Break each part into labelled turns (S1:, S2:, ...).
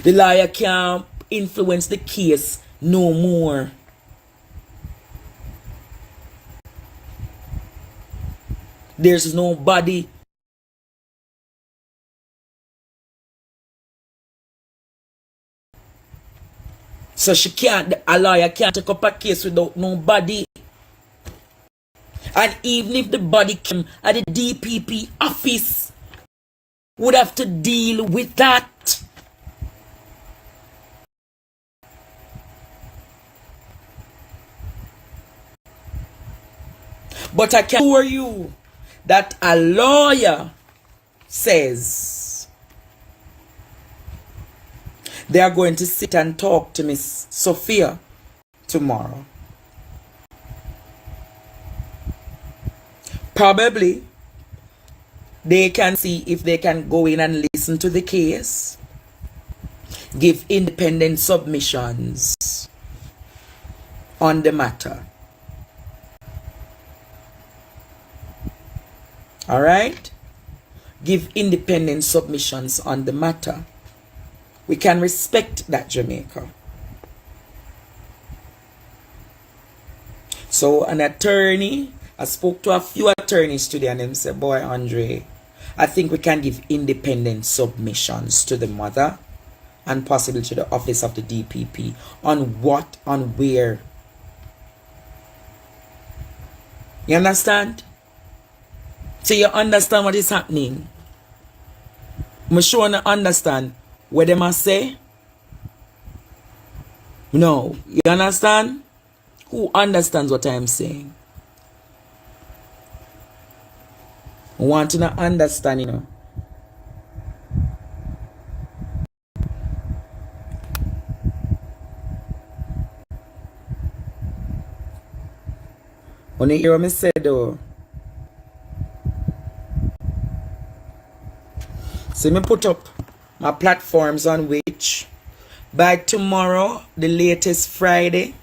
S1: The lawyer can't influence the case no more. There's nobody. So a lawyer can't take up a case without nobody. And even if the body came at the DPP office, would have to deal with that. But I can assure you that a lawyer says they are going to sit and talk to Miss Sophia tomorrow. Probably they can see if they can go in and listen to the case, give independent submissions on the matter. All right? Give independent submissions on the matter. We can respect that, Jamaica. So an attorney, I spoke to a few attorneys today and them said, boy, Andre, I think we can give independent submissions to the mother and possibly to the office of the DPP on what, on where. You understand? So you understand what is happening? I'm sure you understand what they must say. No. You understand? Who understands what I'm saying? I want to not understand, you know. When you hear what I said though. So me put up my platforms on which by tomorrow, the latest Friday,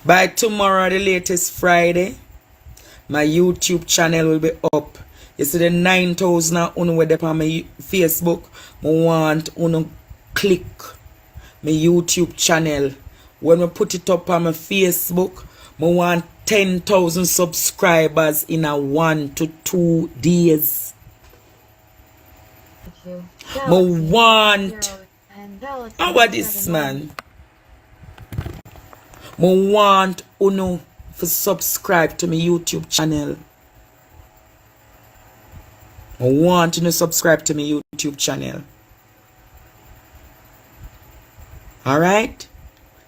S1: by tomorrow, the latest Friday, my YouTube channel will be up. You see the 9,000 on my Facebook. I want to click my YouTube channel. When we put it up on my Facebook, I want 10,000 subscribers in a 1 to 2 days. I want. How about this, man? I want you to subscribe to my YouTube channel. I want you to subscribe to my YouTube channel. Alright?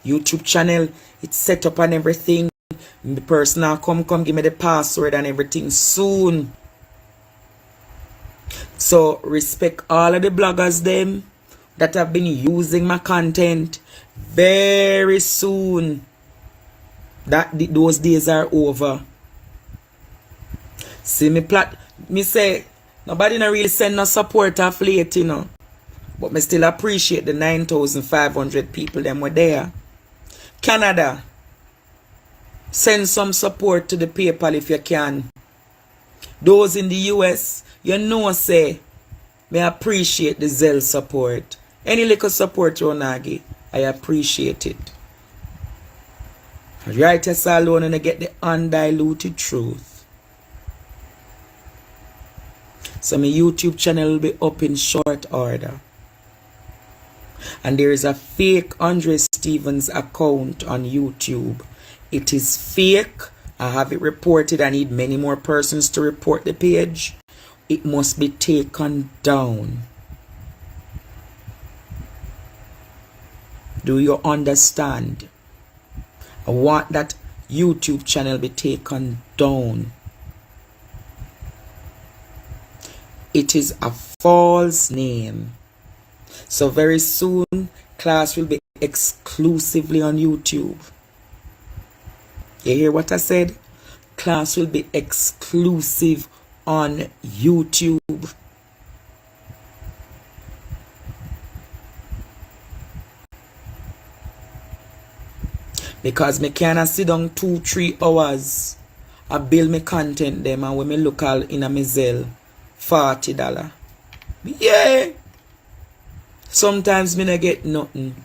S1: YouTube channel, it's set up and everything. The person now come give me the password and everything soon. So respect all of the bloggers them that have been using my content. Very soon those days are over. See me say nobody not really send no support off late, you know. But me still appreciate the 9,500 people them were there. Canada, send some support to the PayPal if you can. Those in the US, you know say, me appreciate the Zelle support. Any little support you nagi, I appreciate it. Write us alone and get the undiluted truth. So my YouTube channel will be up in short order. And there is a fake Andre Stevens account on YouTube. It is fake. I have it reported. I need many more persons to report the page. It must be taken down. Do you understand? I want that YouTube channel be taken down. It is a false name. So very soon, class will be exclusively on YouTube. You hear what I said? Class will be exclusive on YouTube. Because me cannot sit down 2-3 hours and build my content them and when me look all in a Zelle $40. Yeah. Sometimes me not get nothing.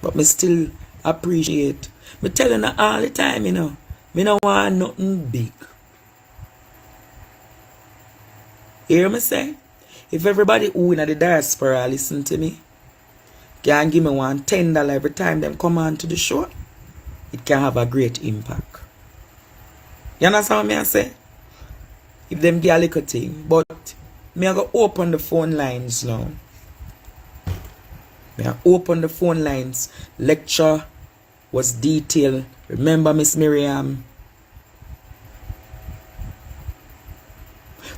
S1: But me still appreciate. Me telling her all the time, you know. Me no want nothing big. Hear me say? If everybody who in the diaspora listen to me, can give me $10 every time them come on to the show, it can have a great impact. You understand what I say? If them get a little thing. But me I go open the phone lines now. Me I open the phone lines. Lecture was detailed. Remember Miss Miriam?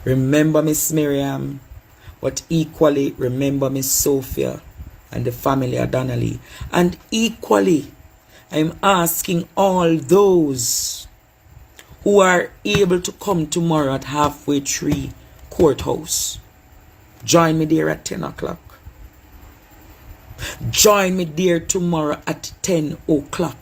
S1: Remember Miss Miriam? But equally remember Miss Sophia and the family of Donna. And equally, I'm asking all those who are able to come tomorrow at Halfway Tree Courthouse. Join me there at 10 o'clock. Join me there tomorrow at 10 o'clock.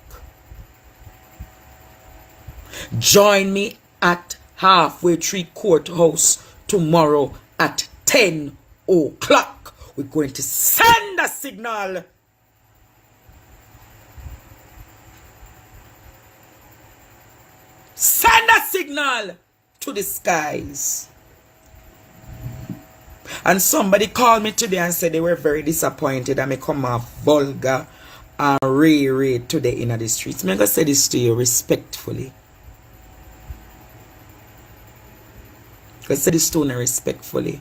S1: Join me at Halfway Tree Courthouse tomorrow at 10 o'clock. We're going to send a signal. Send a signal to the skies. And somebody called me today and said they were very disappointed and me come off vulgar and ray today in the streets. I'm going to say this to you respectfully. I say this to you respectfully.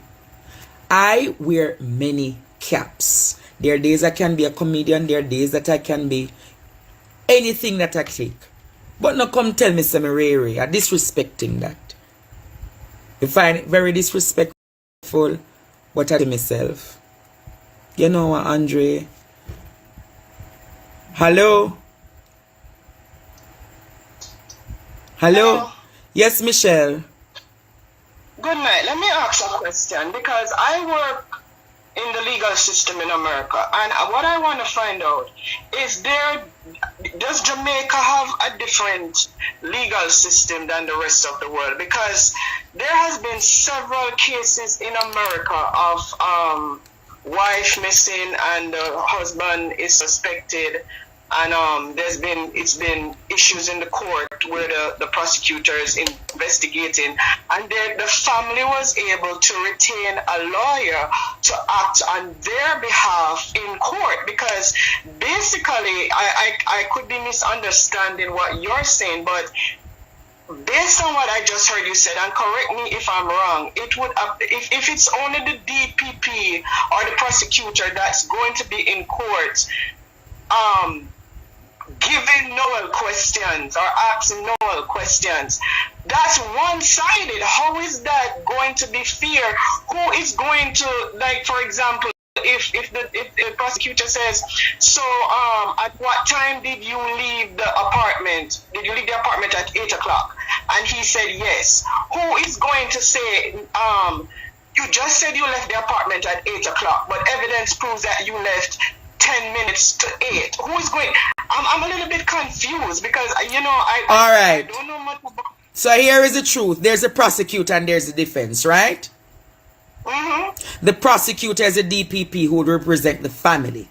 S1: I wear many caps. There are days I can be a comedian. There are days that I can be anything that I click. But no come tell me some ray. I'm disrespecting that. You find it very disrespectful. What I do myself. You know what, Andre? Hello? Hello? Yes, Michelle.
S2: Good night. Let me ask a question because I work in the legal system in America, and what I want to find out is does Jamaica have a different legal system than the rest of the world? Because there has been several cases in America of wife missing and the husband is suspected, and it's been issues in the court where the prosecutor is investigating, and the family was able to retain a lawyer to act on their behalf in court. Because basically, I could be misunderstanding what you're saying, but based on what I just heard you said, and correct me if I'm wrong, it would if it's only the DPP or the prosecutor that's going to be in court, giving Noel questions or asking Noel questions, that's one-sided. How is that going to be fair? Who is going to, like, for example, if the prosecutor says, so at what time did you leave the apartment? Did you leave the apartment at 8 o'clock? And he said yes. Who is going to say, you just said you left the apartment at 8 o'clock, but evidence proves that you left 10 minutes to 8. Who is going? I'm a little bit confused because, you know, I don't know much about.
S1: So here is the truth. There's a prosecutor and there's a defense, right?
S2: Mm-hmm.
S1: The prosecutor is a DPP who would represent the family.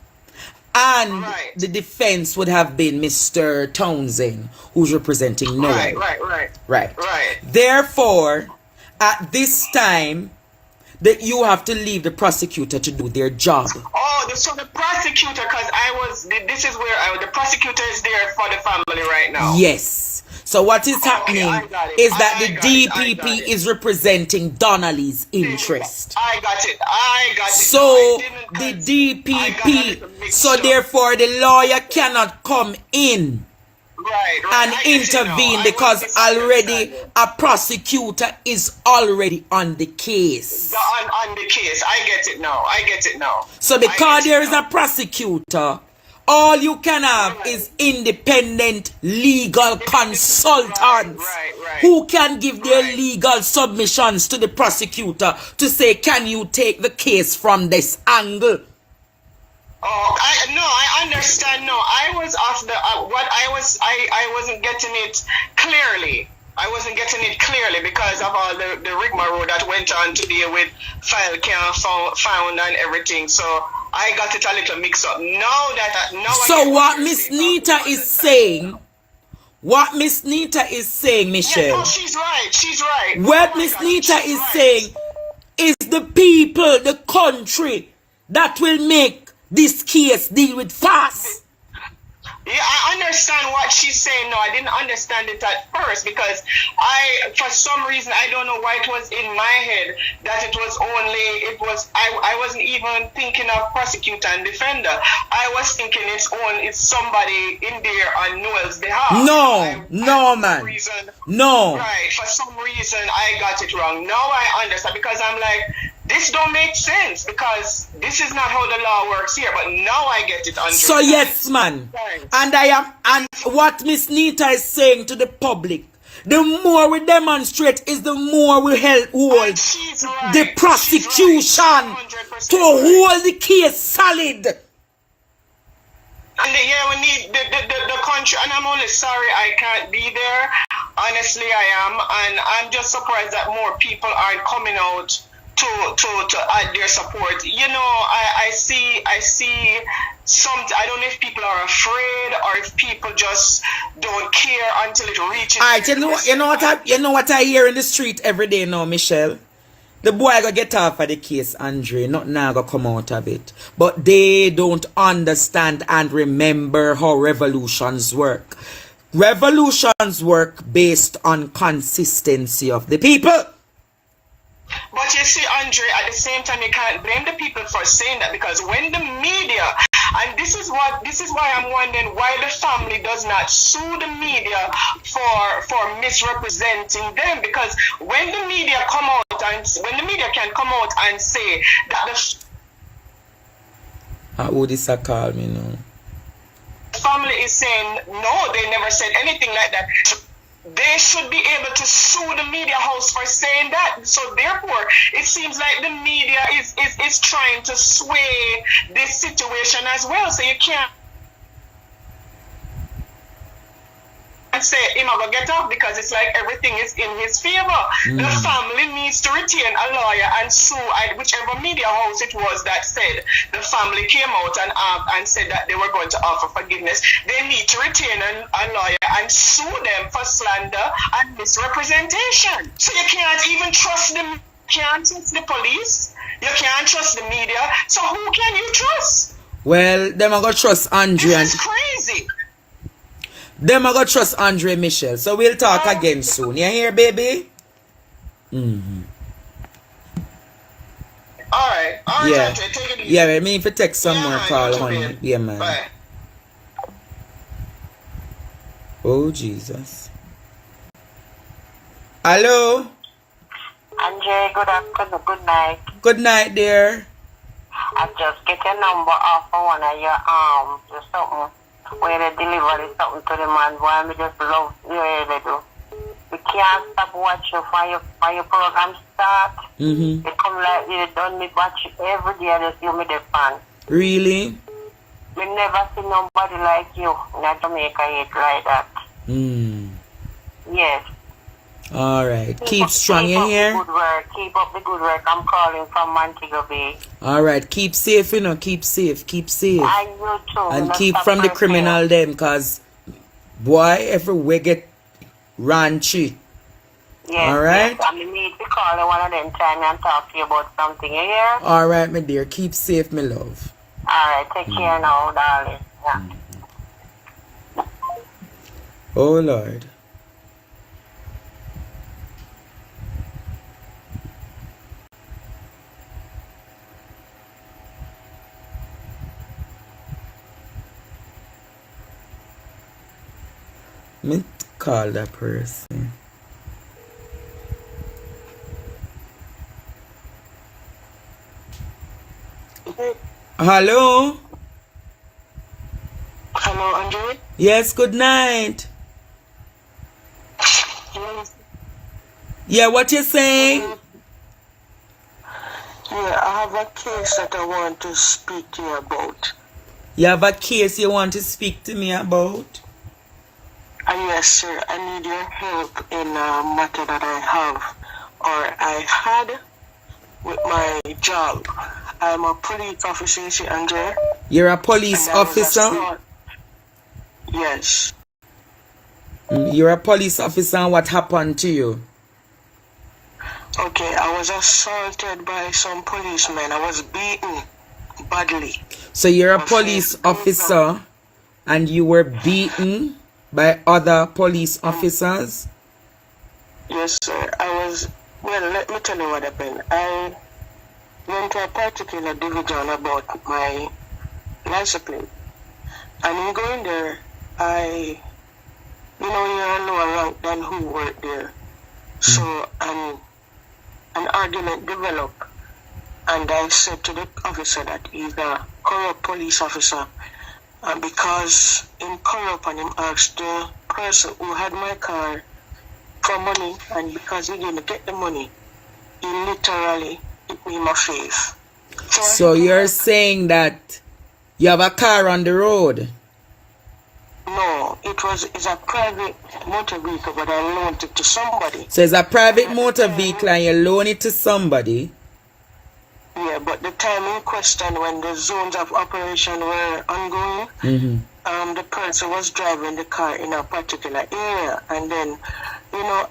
S1: And the defense would have been Mr. Townsend, who's representing Noel. Right. Therefore, at this time, that you have to leave the prosecutor to do their job.
S2: Oh, so the prosecutor, because this is where the prosecutor is there for the family right now.
S1: Yes. So what is happening is that the DPP is representing Donnelly's interest.
S2: I got it.
S1: So the DPP, so therefore the lawyer cannot come in and intervene because already a prosecutor is already on the case.
S2: On the case. I get it now.
S1: So because there is a prosecutor, all you can have is independent legal consultants who can give their legal submissions to the prosecutor to say, can you take the case from this angle?
S2: Oh, I understand. No, I was off the I wasn't getting it clearly. I wasn't getting it clearly because of all the rigmarole that went on today with file can't found and everything. So I got it a little mixed up.
S1: So what Miss Nita is saying, Michelle.
S2: Yeah, no, she's right. She's right.
S1: What Miss Nita is saying is the people, the country that will make this case deal with fast.
S2: Yeah, I understand what she's saying. No, I didn't understand it at first because for some reason, I don't know why it was in my head that I wasn't even thinking of prosecutor and defender. I was thinking it's somebody in there on Noel's behalf.
S1: No, man. No.
S2: Right, for some reason, I got it wrong. Now I understand because I'm like, this don't make sense because this is not how the law works here. But now I get it.
S1: So yes, man. And what Miss Nita is saying to the public, the more we demonstrate is the more we help hold the prosecution to hold the case solid.
S2: And we need the country, and I'm only sorry I can't be there. Honestly, I am, and I'm just surprised that more people aren't coming out to add their support. You know, I see some. I don't know if people are afraid or if people just don't care until it reaches.
S1: Alright, you know what I hear in the street every day now, Michelle. The boy gonna get off of the case, Andre. Nothing now gonna come out of it. But they don't understand and remember how revolutions work. Revolutions work based on consistency of the people.
S2: But you see, Andre, at the same time, you can't blame the people for saying that because when the media, and this is why I'm wondering why the family does not sue the media for misrepresenting them, because when the media can come out and say that
S1: who this a call me now?
S2: The family is saying no, they never said anything like that. They should be able to sue the media house for saying that. So therefore, it seems like the media is trying to sway this situation as well. So you can't say him gonna get off because it's like everything is in his favor. The family needs to retain a lawyer and sue whichever media house it was that said the family came out and said that they were going to offer forgiveness. They need to retain a lawyer and sue them for slander and misrepresentation. So you can't even trust them. Can't trust the police. You can't trust the media. So who can you trust?
S1: Well, them are gonna trust Andre.
S2: This is crazy.
S1: Them are gonna trust Andre Michelle. So we'll talk again soon. You hear, baby?
S2: Alright,
S1: yeah.
S2: Andre, take it easy.
S1: Yeah, I mean if you text some more
S2: man,
S1: call, honey. Yeah, man.
S2: Bye.
S1: Oh, Jesus. Hello?
S3: Andre, good afternoon, good night.
S1: Good night, dear.
S3: I just get a number off of one of your something where they deliver something to the man. Boy, I just love the way they do. We can't stop watching for your program start. They come like you don't need watch it every day. They see me the fan.
S1: Really?
S3: We never see nobody like you in Jamaica yet like that. Yes.
S1: Alright. Keep strong, you hear?
S3: Keep up the good work. I'm calling from Montego Bay.
S1: Alright. Keep safe, you know. Keep safe. Keep safe.
S3: And you too.
S1: And keep from the criminal them, cause boy, everywhere get ranchy.
S3: Yes.
S1: Alright?
S3: Yes. I need to call one of them time and talk to you about something, you hear?
S1: Alright, my dear. Keep safe, my love.
S3: Alright. Take care now, darling. Yeah.
S1: Oh, Lord. Let me call that person. Hello?
S2: Hello, Andre?
S1: Yes, good night.
S2: Yes.
S1: Yeah, what you saying?
S2: Yeah, I have a case that I want to speak to you about.
S1: You have a case you want to speak to me about?
S2: Yes, sir. I need your help in a matter that I have or I had with my job. I'm a police officer, you see, Andre.
S1: You're a police
S2: And I was
S1: officer?
S2: assault- Yes.
S1: You're a police officer, and what happened to you?
S2: Okay, I was assaulted by some policemen. I was beaten badly.
S1: So you're a
S2: My
S1: police
S2: face broke
S1: officer and you were beaten by other police officers?
S2: Yes, sir. Well, let me tell you what happened. I went to a particular division about my license plate. And in going there, you're a lower rank than who worked there. So an argument developed. And I said to the officer that he's a corrupt police officer. And because him corrupt and him asked the person who had my car for money, and because he didn't get the money, he literally hit me in my face.
S1: So you're saying that you have a car on the road?
S2: No, it's a private motor vehicle, but I loaned it to somebody.
S1: So it's a private motor vehicle and you loan it to somebody?
S2: Yeah, but the time in question when the zones of operation were ongoing, the person was driving the car in a particular area, and then,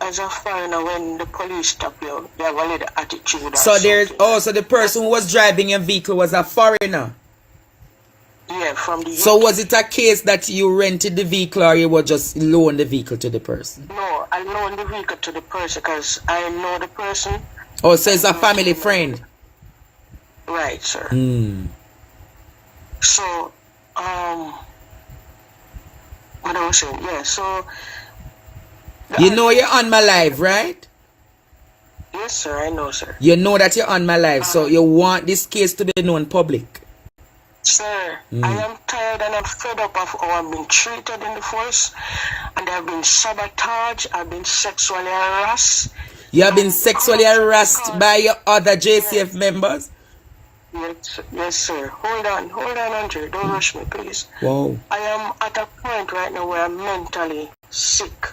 S2: as a foreigner, when the police stop you, they have a little attitude.
S1: So so the person who was driving your vehicle was a foreigner?
S2: Yeah, from the UK.
S1: So was it a case that you rented the vehicle or you were just loan the vehicle to the person?
S2: No, I loaned the vehicle to the person because I know the person.
S1: Oh, so it's a family friend?
S2: Right, sir. So, what I was saying, yeah, so...
S1: You know you're on my live, right?
S2: Yes, sir, I know, sir.
S1: You know that you're on my live, so you want this case to be known public?
S2: Sir, I am tired and I'm fed up of how I've been treated in the force, and I've been sabotaged, I've been sexually harassed.
S1: You have been sexually harassed by your other JCF members?
S2: Yes, sir. Hold on, Andre. Don't rush me, please.
S1: Wow.
S2: I am at a point right now where I'm mentally sick.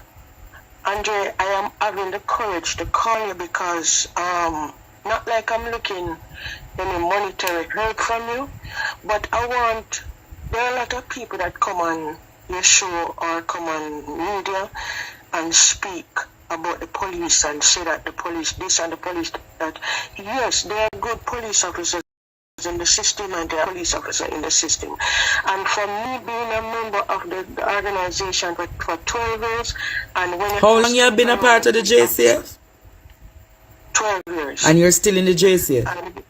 S2: Andre, I am having the courage to call you because, not like I'm looking any monetary help from you, but there are a lot of people that come on your show or come on media and speak about the police and say that the police this and the police that. Yes, they are good police officers in the system and they are police officers in the system. And for me being a member of the organization for 12 years, and when
S1: how long you have been a part of the JCF?
S2: 12 years.
S1: And you're still in the JCF?
S2: And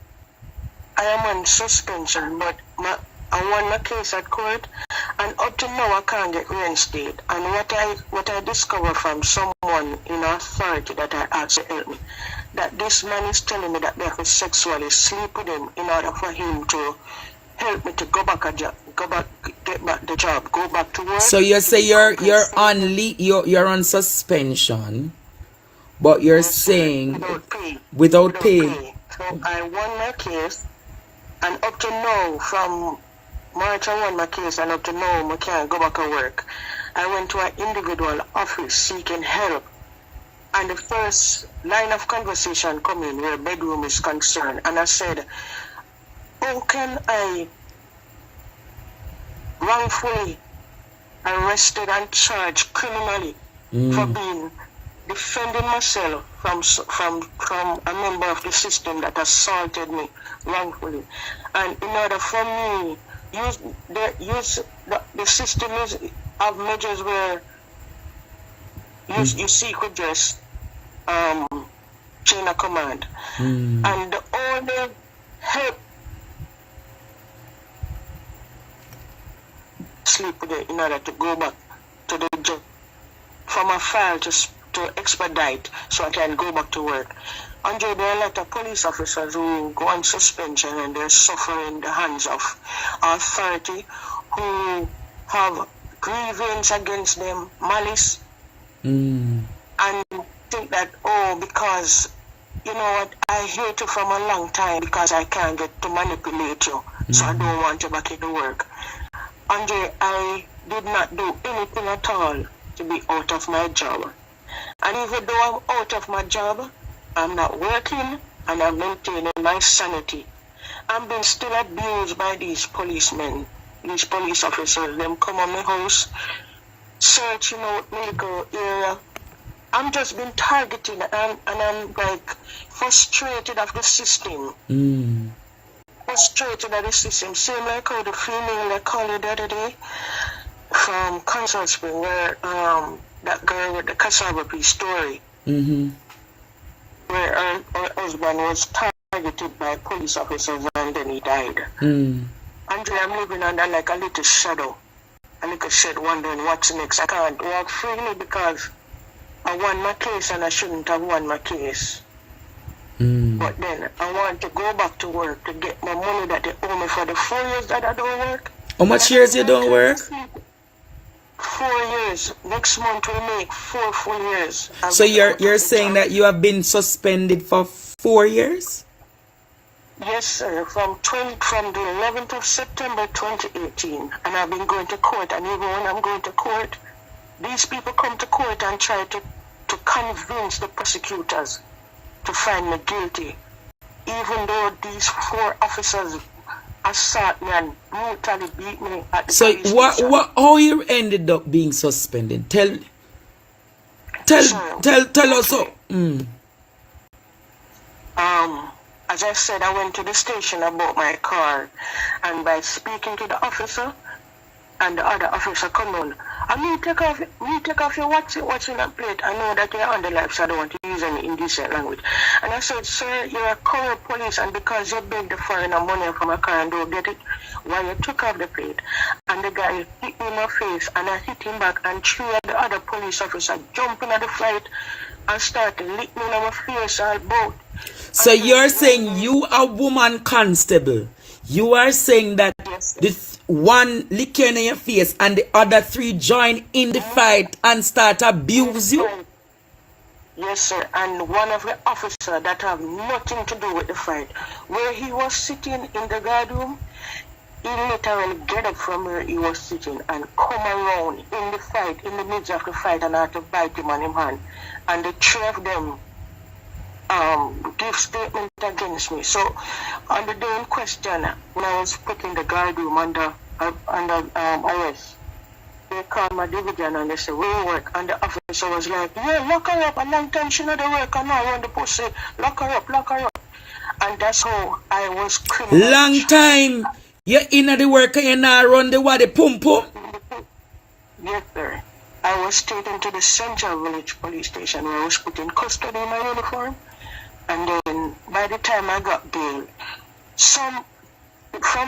S2: I am on suspension, but I won my case at court, and up to now I can't get reinstated. And what I discovered from someone in authority that I asked to help me, that this man is telling me that they have to sexually sleep with him in order for him to help me to get back the job, go back to work.
S1: So you say you're on suspension, but you're saying without pay.
S2: So I won my case, and up to now, from March I won my case, and up to now I can't go back to work. I went to an individual office seeking help, and the first line of conversation come in where bedroom is concerned, and I said, how can I wrongfully arrested and charged criminally for being defending myself from a member of the system that assaulted me wrongfully? And in order for me, the system have measures where you could just chain of command, and the only help sleep with it in order to go back to the job for my file to expedite so I can go back to work. Andre, there are a lot of police officers who go on suspension and they're suffering the hands of authority who have grievance against them, malice, and think that, because, you know what, I hate you from a long time because I can't get to manipulate you, so I don't want you back in the work. Andre, I did not do anything at all to be out of my job. And even though I'm out of my job, I'm not working and I'm maintaining my sanity. I'm being still abused by these policemen, these police officers. Them come on my house, searching out my little area. I'm just being targeted and I'm like frustrated of the system. Frustrated at the system. Same like how the female they called it the other day from Council Spring where that girl with the cassava pea story. Where her husband was targeted by police officers and then he died. Andre, I'm living under like a little shadow. A little shed wondering what's next. I can't walk freely because I won my case and I shouldn't have won my case. But then I want to go back to work to get my money that they owe me for the 4 years that I don't work.
S1: How much years you don't work?
S2: 4 years. Next month we make 4 full years.
S1: So you're saying that you have been suspended for 4 years?
S2: Yes, sir. From the 11th of September 2018, and I've been going to court. And even when I'm going to court, these people come to court and try to convince the prosecutors to find me guilty, even though these 4 officers assault me and brutally beat me at the police station.
S1: How you ended up being suspended? Tell us so.
S2: As I said, I went to the station about my car, and by speaking to the officer, and the other officer come on, I mean take off your what's in that plate. I know that you're on the live, so I don't want to use any indecent language. And I said, sir, you're a corrupt police, and because you begged the foreigner money from a car and don't get it, why you took off the plate? And the guy hit me in my face, and I hit him back, and 3 of the other police officers jumping at the flight and started licking me in my face all both.
S1: So you're saying you a woman constable. You are saying that this one lick you in your face and the other 3 join in the fight and start abuse you?
S2: Yes, sir. And one of the officers that have nothing to do with the fight, where he was sitting in the guard room, he literally get up from where he was sitting and come around in the fight, in the midst of the fight, and had to bite him on his hand. And the 3 of them give statement against me. So on the day in question, when I was put in the guard room under arrest, they called my division and they said, where you work? And the officer was like, yeah, lock her up. A long time she not work, and now I want the pussy. Lock her up. And that's how I was criminal.
S1: Long time. You're in the work and you now run the what, the pum pum?
S2: Yes, sir. I was taken to the Central Village Police Station where I was put in custody in my uniform. And then by the time I got bail, from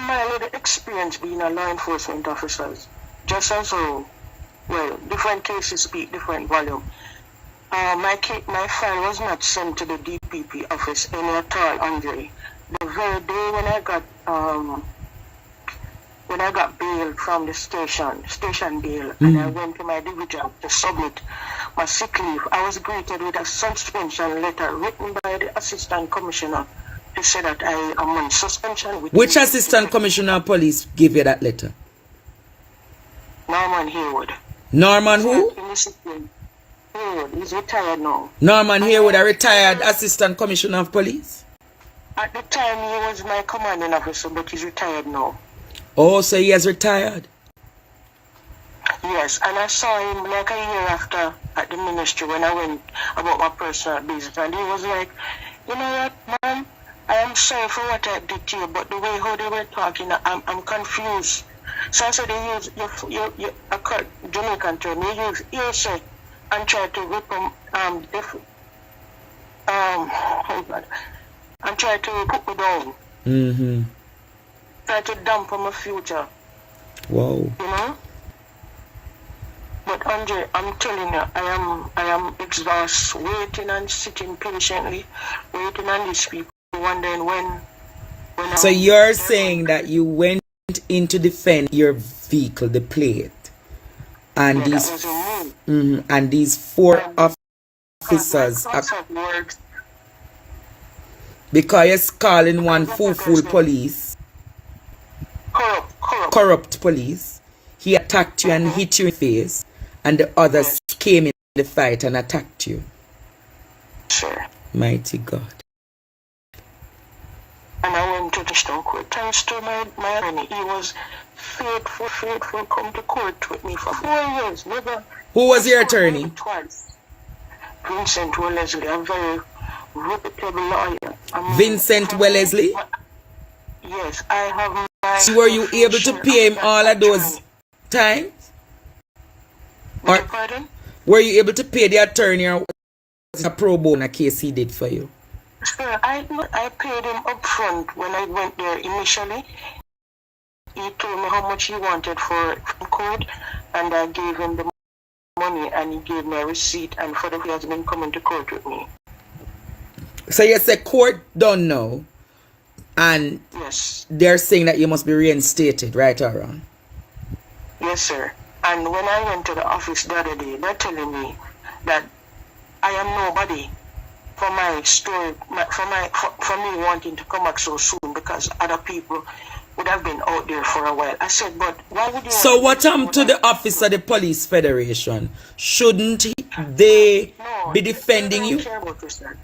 S2: my little experience being a law enforcement officer, just as how, well, different cases speak different volume. My file was not sent to the DPP office any at all, Andre. The very day when I got bail from the station bail, and I went to my division to submit my sick leave, I was greeted with a suspension letter written by the assistant commissioner to say that I am on suspension.
S1: Which assistant commissioner of police gave you that letter?
S2: Norman Haywood.
S1: Norman who?
S2: Haywood. He's retired now.
S1: Norman Haywood, a retired assistant commissioner of police?
S2: At the time, he was my commanding officer, but he's retired now.
S1: Oh, so he has retired?
S2: Yes, and I saw him like a year after at the ministry when I went about my personal business, and he was like, you know what, ma'am, I am sorry for what I did to you, but the way how they were talking, I'm confused. So I said, they use a Jamaican term, they use hearsay and try to rip them, and try to put me down. Try to dump on my future.
S1: Wow.
S2: You know? But Andre, I'm telling you, I am exhausted, waiting and sitting patiently, waiting on these people, wondering when
S1: so you're saying that you went in to defend your vehicle, the plate, and these 4 officers because you're calling one fool police, corrupt police, he attacked you and hit you in the face, and the others came in the fight and attacked you.
S2: Sure.
S1: Mighty God.
S2: And I went to the Stone Court. Thanks to my attorney. He was faithful, come to court with me for 4 years. Never.
S1: Who was your attorney?
S2: Twice. Vincent Wellesley, a very reputable lawyer.
S1: Vincent Wellesley?
S2: Yes, I have my...
S1: So were you able to pay him all of those times? Or
S2: pardon?
S1: were you able to pay the attorney, or was it a pro bono case he did for you?
S2: Sure, I paid him up front when I went there initially. He told me how much he wanted for court, and I gave him the money, and he gave me a receipt, and for the he has been coming to court with me.
S1: So you say court done now, and
S2: yes,
S1: they're saying that you must be reinstated, right or wrong?
S2: Yes, sir. And when I went to the office the other day, they're telling me that I am nobody for my story, for me wanting to come back so soon, because other people would have been out there for a while. I said, but why would you...
S1: So what happened to the office of the Police Federation? Shouldn't they be defending you?
S2: They don't care about this, sir.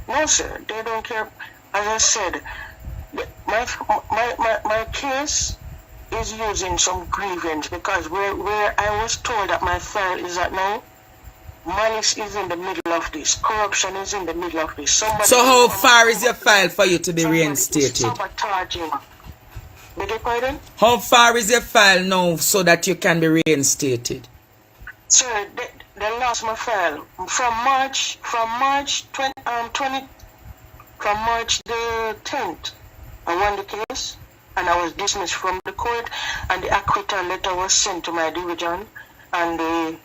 S2: No, sir, they don't care. As I said, my case is using some grievance, because where I was told that my file is at now, malice is in the middle of this. Corruption is in the middle of this.
S1: So how far is your file for you to be reinstated?
S2: Sabotaging. Beg your pardon?
S1: How far is your file now so that you can be reinstated?
S2: Sir, they lost my file from March the 10th. I won the case, and I was dismissed from the court, and the acquittal letter was sent to my division, and the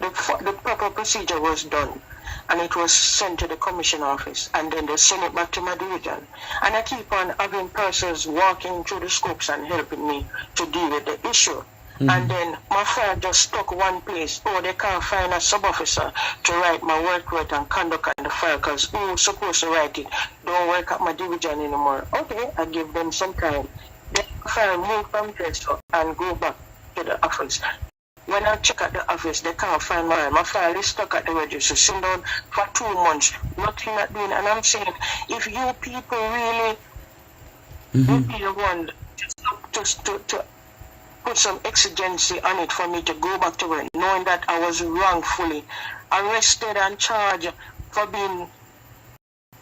S2: proper procedure was done, and it was sent to the commission office, and then they sent it back to my division. And I keep on having persons walking through the scopes and helping me to deal with the issue. And then my file just stuck one place. Oh, they can't find a sub-officer to write my work rate and conduct on the file, because who's supposed to write it don't work at my division anymore. Okay, I give them some time. Then the file move from there and go back to the office. When I check at the office, they can't find my file is stuck at the register, sitting down for 2 months, nothing not doing. And I'm saying, if you people really would be the one just to put some exigency on it for me to go back to work, knowing that I was wrongfully arrested and charged for being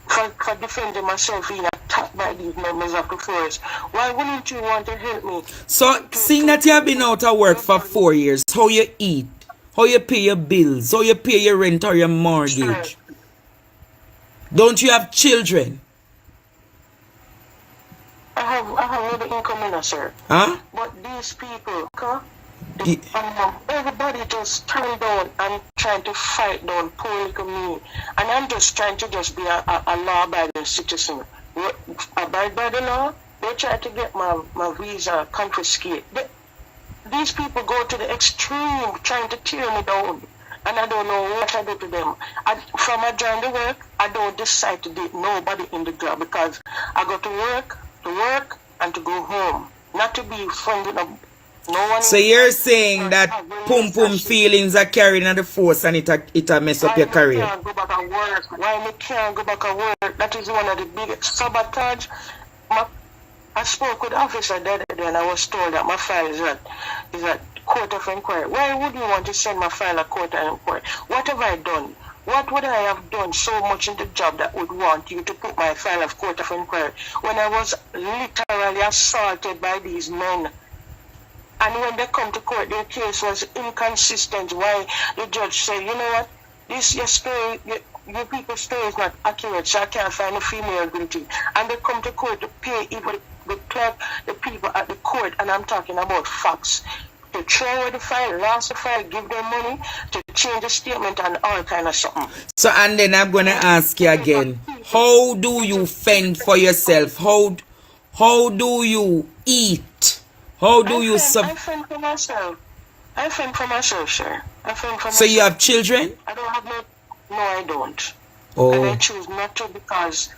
S2: for defending myself being attacked by these members of the force, why wouldn't you want to help me?
S1: So, seeing that you have been out of work for 4 years, how you eat, how you pay your bills, how you pay your rent or your mortgage?
S2: Sure.
S1: Don't you have children?
S2: I have no income in, sir.
S1: Huh?
S2: But these people, everybody just turn down and trying to fight down poor little me. And I'm just trying to just be a law-abiding citizen. Abide by the law, they try to get my visa confiscated. These people go to the extreme trying to tear me down. And I don't know what I do to them. From I join the work, I don't decide to date nobody in the job, because I go to work, and to go home. Not to be friends with no one.
S1: So you're saying that pum feelings are carrying on the force, and it mess up your career?
S2: Why I can't go back and work? Why I can't go back and work? That is one of the biggest sabotage. I spoke with the officer the other day, and I was told that my file is at court of inquiry. Why would you want to send my file at court of inquiry? What have I done? What would I have done so much in the job that would want you to put my file of court of inquiry when I was literally assaulted by these men? And when they come to court, their case was inconsistent. Why the judge said, you know what, this your story, your people's story is not accurate, so I can't find a female guilty. And they come to court to pay even the clerk, the people at the court, and I'm talking about facts, to throw away the file, lost the file, give them money to change the statement and all kind of something.
S1: So, and then I'm going to ask you again, how do you fend for yourself? How do you eat? How do you...
S2: I fend for myself. I fend for myself, sir. I fend for myself.
S1: So you have children?
S2: I don't have no... No, I don't.
S1: Oh.
S2: And I choose not to because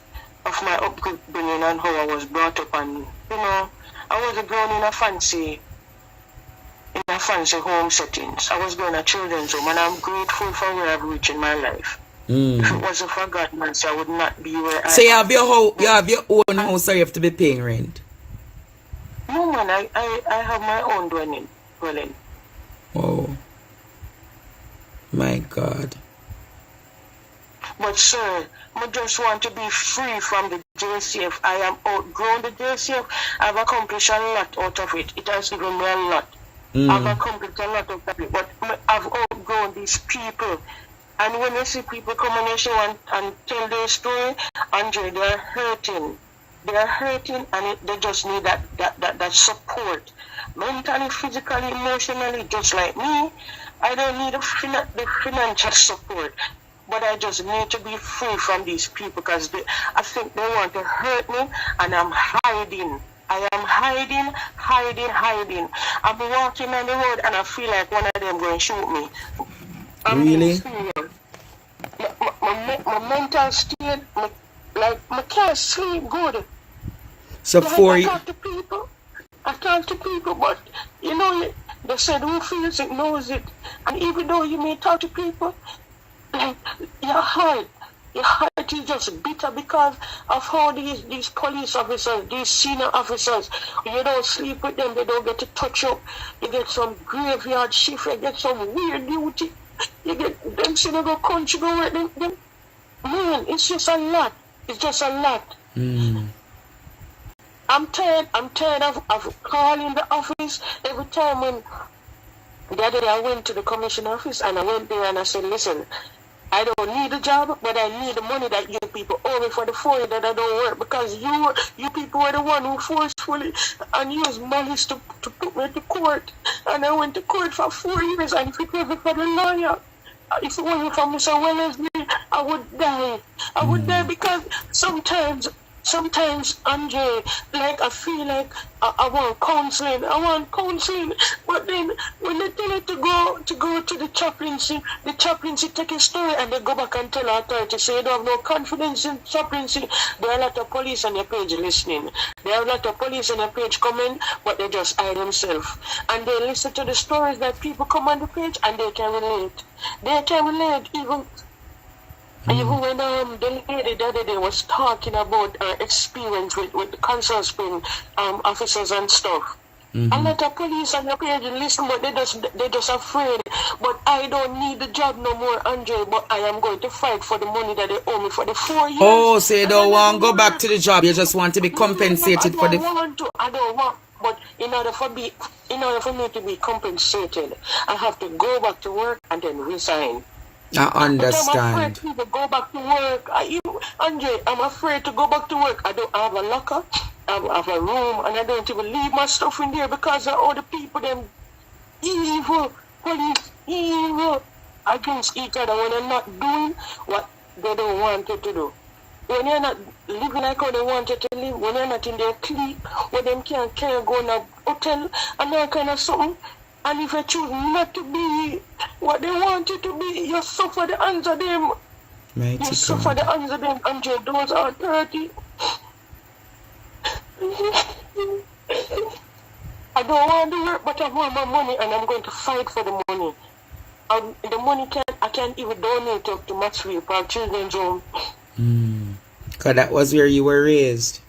S2: of my upbringing and how I was brought up. And, you know, I wasn't grown in a fancy in a fancy home settings. I was going to children's home, and I'm grateful for where I've reached in my life. If it wasn't for God, man, so I would not be where I am.
S1: So you have your own house, or you have to be paying rent?
S2: No, man, I have my own dwelling.
S1: Oh. My God.
S2: But sir, I just want to be free from the JCF. I am outgrown the JCF. I've accomplished a lot out of it. It has given me a lot. I've accomplished a lot out of it. But I've outgrown these people. And when you see people come on your show and tell their story, Andre, they're hurting. They're hurting, and they just need that support. Mentally, physically, emotionally, just like me. I don't need the financial support. But I just need to be free from these people because I think they want to hurt me, and I'm hiding. I am hiding. I'm walking on the road, and I feel like one of them going to shoot me.
S1: Really?
S2: My mental state, I can't sleep good.
S1: So for
S2: I talk to people, but you know, they said who feels it knows it. And even though you may talk to people, your heart is just bitter because of how these police officers, these senior officers, you don't sleep with them, they don't get to touch up. You get some graveyard shift, you get some weird duty. You get them saying they go country, go work them. Man, it's just a lot. It's just a lot. I'm tired of calling the office every time. When the other day I went to the commission office and I went there and I said, listen, I don't need a job, but I need the money that you people owe me for the 4 years that I don't work, because you people were the one who forcefully and used malice to put me to court. And I went to court for 4 years, and if it wasn't for the lawyer, if it wasn't for Mr. Wellesley, I would die. I would die because sometimes, Andre, like I feel like I want counseling. But then when they tell it to go to the chaplaincy take a story and they go back and tell authority, so you don't have no confidence in chaplaincy. There are a lot of police on your page listening. There are a lot of police on your page coming, but they just hide themselves. And they listen to the stories that people come on the page and they can relate. Even when the lady the other day was talking about her experience with the Consol Spring officers and stuff. A lot of police on the page listen, but they just afraid. But I don't need the job no more, Andre, but I am going to fight for the money that they owe me for the 4 years.
S1: Oh, so you don't want to go back to the job, you just want to be compensated for the...
S2: I don't want, but in order for me to be compensated, I have to go back to work and then resign.
S1: I understand.
S2: I'm afraid to go back to work. Andre, I'm afraid to go back to work. I don't have a locker, I have a room, and I don't even leave my stuff in there because of all the people, them evil, police, evil against each other when they're not doing what they don't want you to do. When you're not living like how they want you to live, when you're not in their clique, when them can't go in a hotel and that kind of something. And if you choose not to be what they want you to be, you suffer the hands of them. Suffer the hands of them, and your doors are 30. I don't want to work, but I want my money, and I'm going to fight for the money. And the money I can't even donate to Maxfield for children's home.
S1: Because that was where you were raised.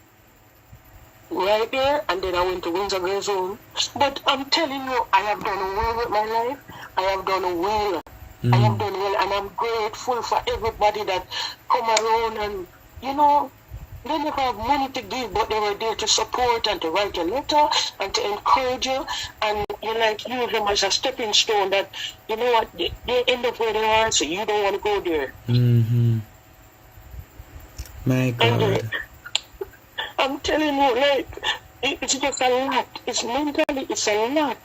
S2: Right there, and then I went to Windsor Girls Home. But I'm telling you, I have done well with my life. I have done well. I have done well, and I'm grateful for everybody that come around and, you know, they never have money to give, but they were there to support and to write a letter and to encourage you. And you use them as a stepping stone that, you know what, they end up where they are, so you don't want to go there.
S1: My God.
S2: And, I'm telling you, it's just a lot. It's mentally, it's a lot.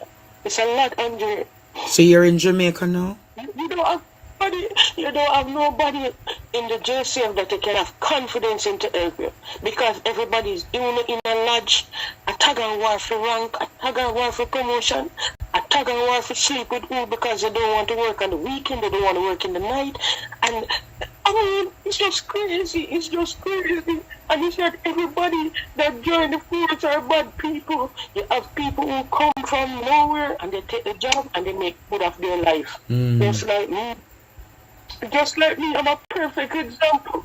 S2: It's a lot, Andre.
S1: So you're in Jamaica now?
S2: You don't have nobody in the JCF that you can have confidence in to help you. Because everybody's doing it in a lodge, a tag and war for rank, a tag and war for promotion, a tag and war for sleep with you because they don't want to work on the weekend, they don't want to work in the night. And I mean, it's just crazy. It's just crazy.
S4: And it's not everybody that join the force are bad people. You have people who come from nowhere and they take the job and they make good of their life. Just like me. Just like me, I'm a perfect example.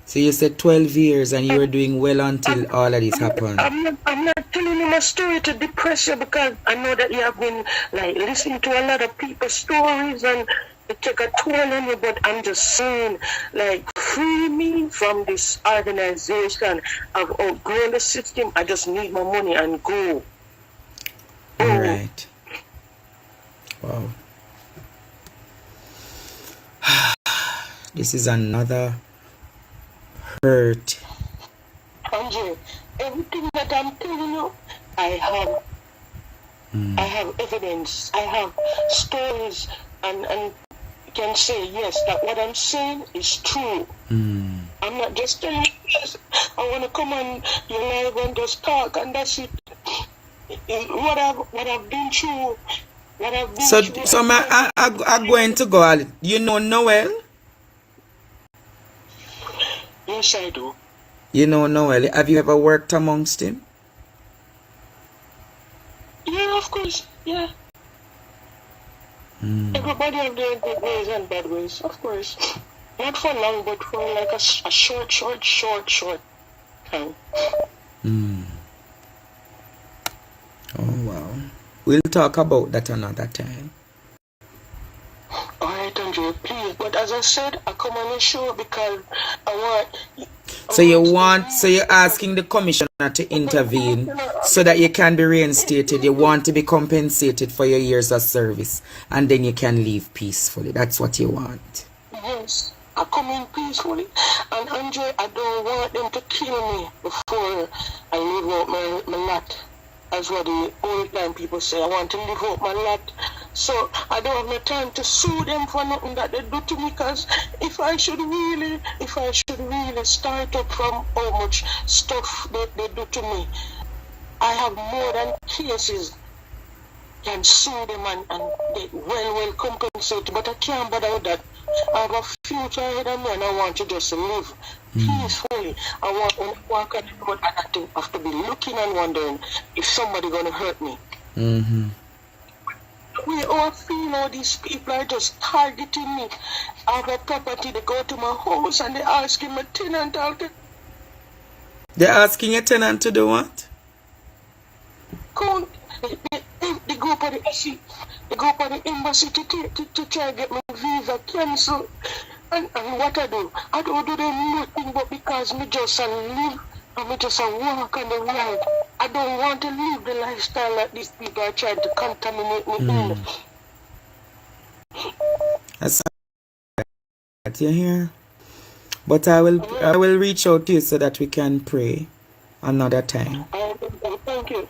S1: So you said 12 years and you were doing well until all of this happened.
S4: I'm not telling you my story to depress you, because I know that you have been like listening to a lot of people's stories and it take a toll on you, but I'm just saying, like, free me from this organization. I've outgrown the system. I just need my money and go.
S1: All right. Wow. This is another hurt.
S4: Andre, everything that I'm telling you, I have evidence. I have stories, and can say yes, that what I'm saying is true. I'm not just telling you yes. I want to come on your live and just talk, and that's it. What I've been through.
S1: So I'm going to go. You know Noel?
S4: Yes, I do.
S1: You know Noel. Have you ever worked amongst him?
S4: Yeah, of course. Yeah. Everybody have their good ways and bad ways, of course. Not for long, but for like a short time.
S1: Oh, wow. We'll talk about that another time.
S4: Alright, Andre, please. But as I said, I come on the show because I want...
S1: So you're asking the commissioner to intervene so that you can be reinstated. You want to be compensated for your years of service, and then you can leave peacefully. That's what you want.
S4: Yes, I come in peacefully. And Andre, I don't want them to kill me before I leave out my lot. That's what the old time people say. I want to live out my lot. So I don't have no time to sue them for nothing that they do to me, because if I should really start up from how much stuff they do to me, I have more than cases can sue them and they well compensate. But I can't bother with that. I have a future ahead of me and I want to just live peacefully. I want to walk on the road and I don't have to be looking and wondering if somebody gonna hurt me. We all feel all these people are just targeting me. I have a property, they go to my house and they asking my tenant out.
S1: They're asking a tenant to do what?
S4: They go up on the embassy. They go up on the embassy to try to get my visa cancelled. And what I do? I don't do them nothing but because me just live and me just walk on the road. I don't want to live the lifestyle that these people are trying to contaminate me in.
S1: That's what you hear. But I will reach out to you so that we can pray another time.
S4: Thank you.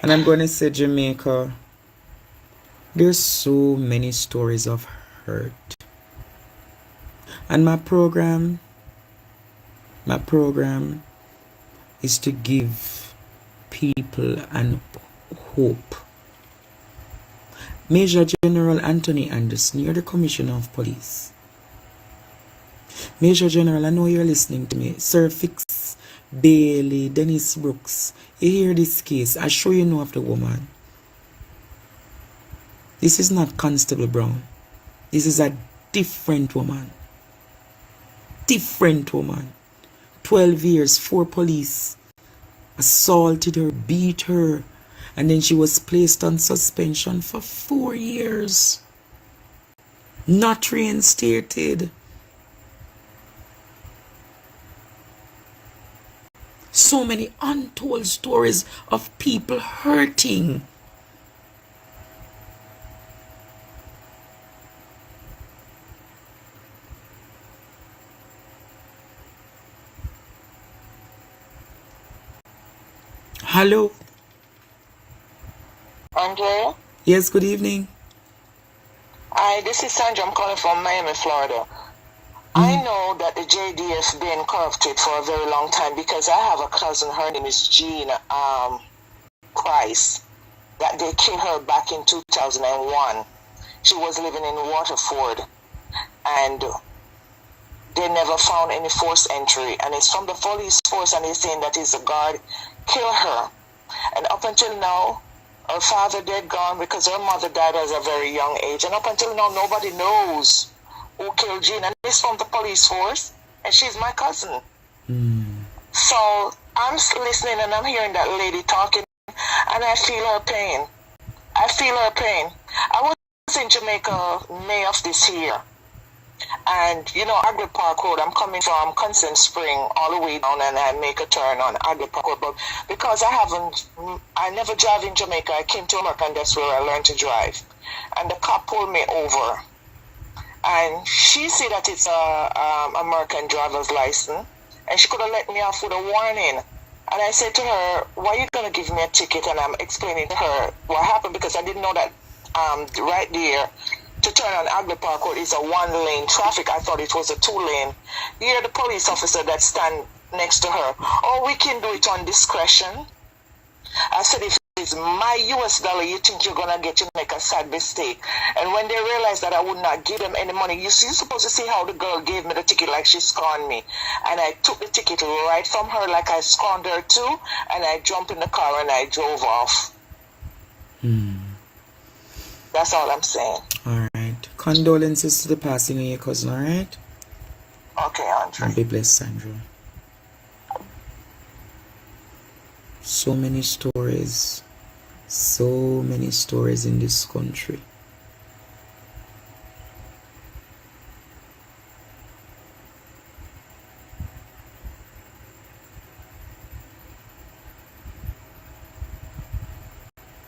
S1: And I'm going to say, Jamaica, there's so many stories of hurt. And my program is to give people an hope. Major General Anthony Anderson, you're the Commissioner of Police. Major General, I know you're listening to me. Sir Fix Bailey, Dennis Brooks, you hear this case. I sure you know of the woman. This is not Constable Brown. This is a different woman. Different woman. 12 years, 4 police assaulted her, beat her, and then she was placed on suspension for 4 years. Not reinstated. So many untold stories of people hurting. Hello?
S2: Andre?
S1: Yes, good evening.
S2: Hi, this is Sandra. I'm calling from Miami, Florida. I know that the JDF been corrupted for a very long time because I have a cousin, her name is Jean Price, that they killed her back in 2001.
S4: She was living in Waterford, and they never found any forced entry. And it's from the police force, and they're saying that is a guard killed her. And up until now, her father dead gone because her mother died at a very young age. And up until now, nobody knows who killed Jean. And it's from the police force, and she's my cousin. So I'm listening and I'm hearing that lady talking, and I feel her pain. I feel her pain. I was in Jamaica May of this year. And, you know, Agri Park Road, I'm coming from Consent Spring all the way down, and I make a turn on Agri Park Road. But because I never drive in Jamaica, I came to America, and that's where I learned to drive. And the cop pulled me over. And she said that it's a American driver's license, and she could have let me off with a warning. And I said to her, why are you going to give me a ticket? And I'm explaining to her what happened, because I didn't know that right there, to turn on Agri Park Road is a one-lane traffic. I thought it was a two-lane. Here, the police officer that stand next to her, oh, we can do it on discretion. I said, if it's my US dollar, you think you're going to get to make a sad mistake. And when they realized that I would not give them any money, you're supposed to see how the girl gave me the ticket like she scorned me. And I took the ticket right from her like I scorned her too, and I jumped in the car and I drove off. That's all I'm saying.
S1: All right. Condolences to the passing of your cousin, all right?
S4: Okay, Andre.
S1: And be blessed, Sandra. So many stories. So many stories in this country.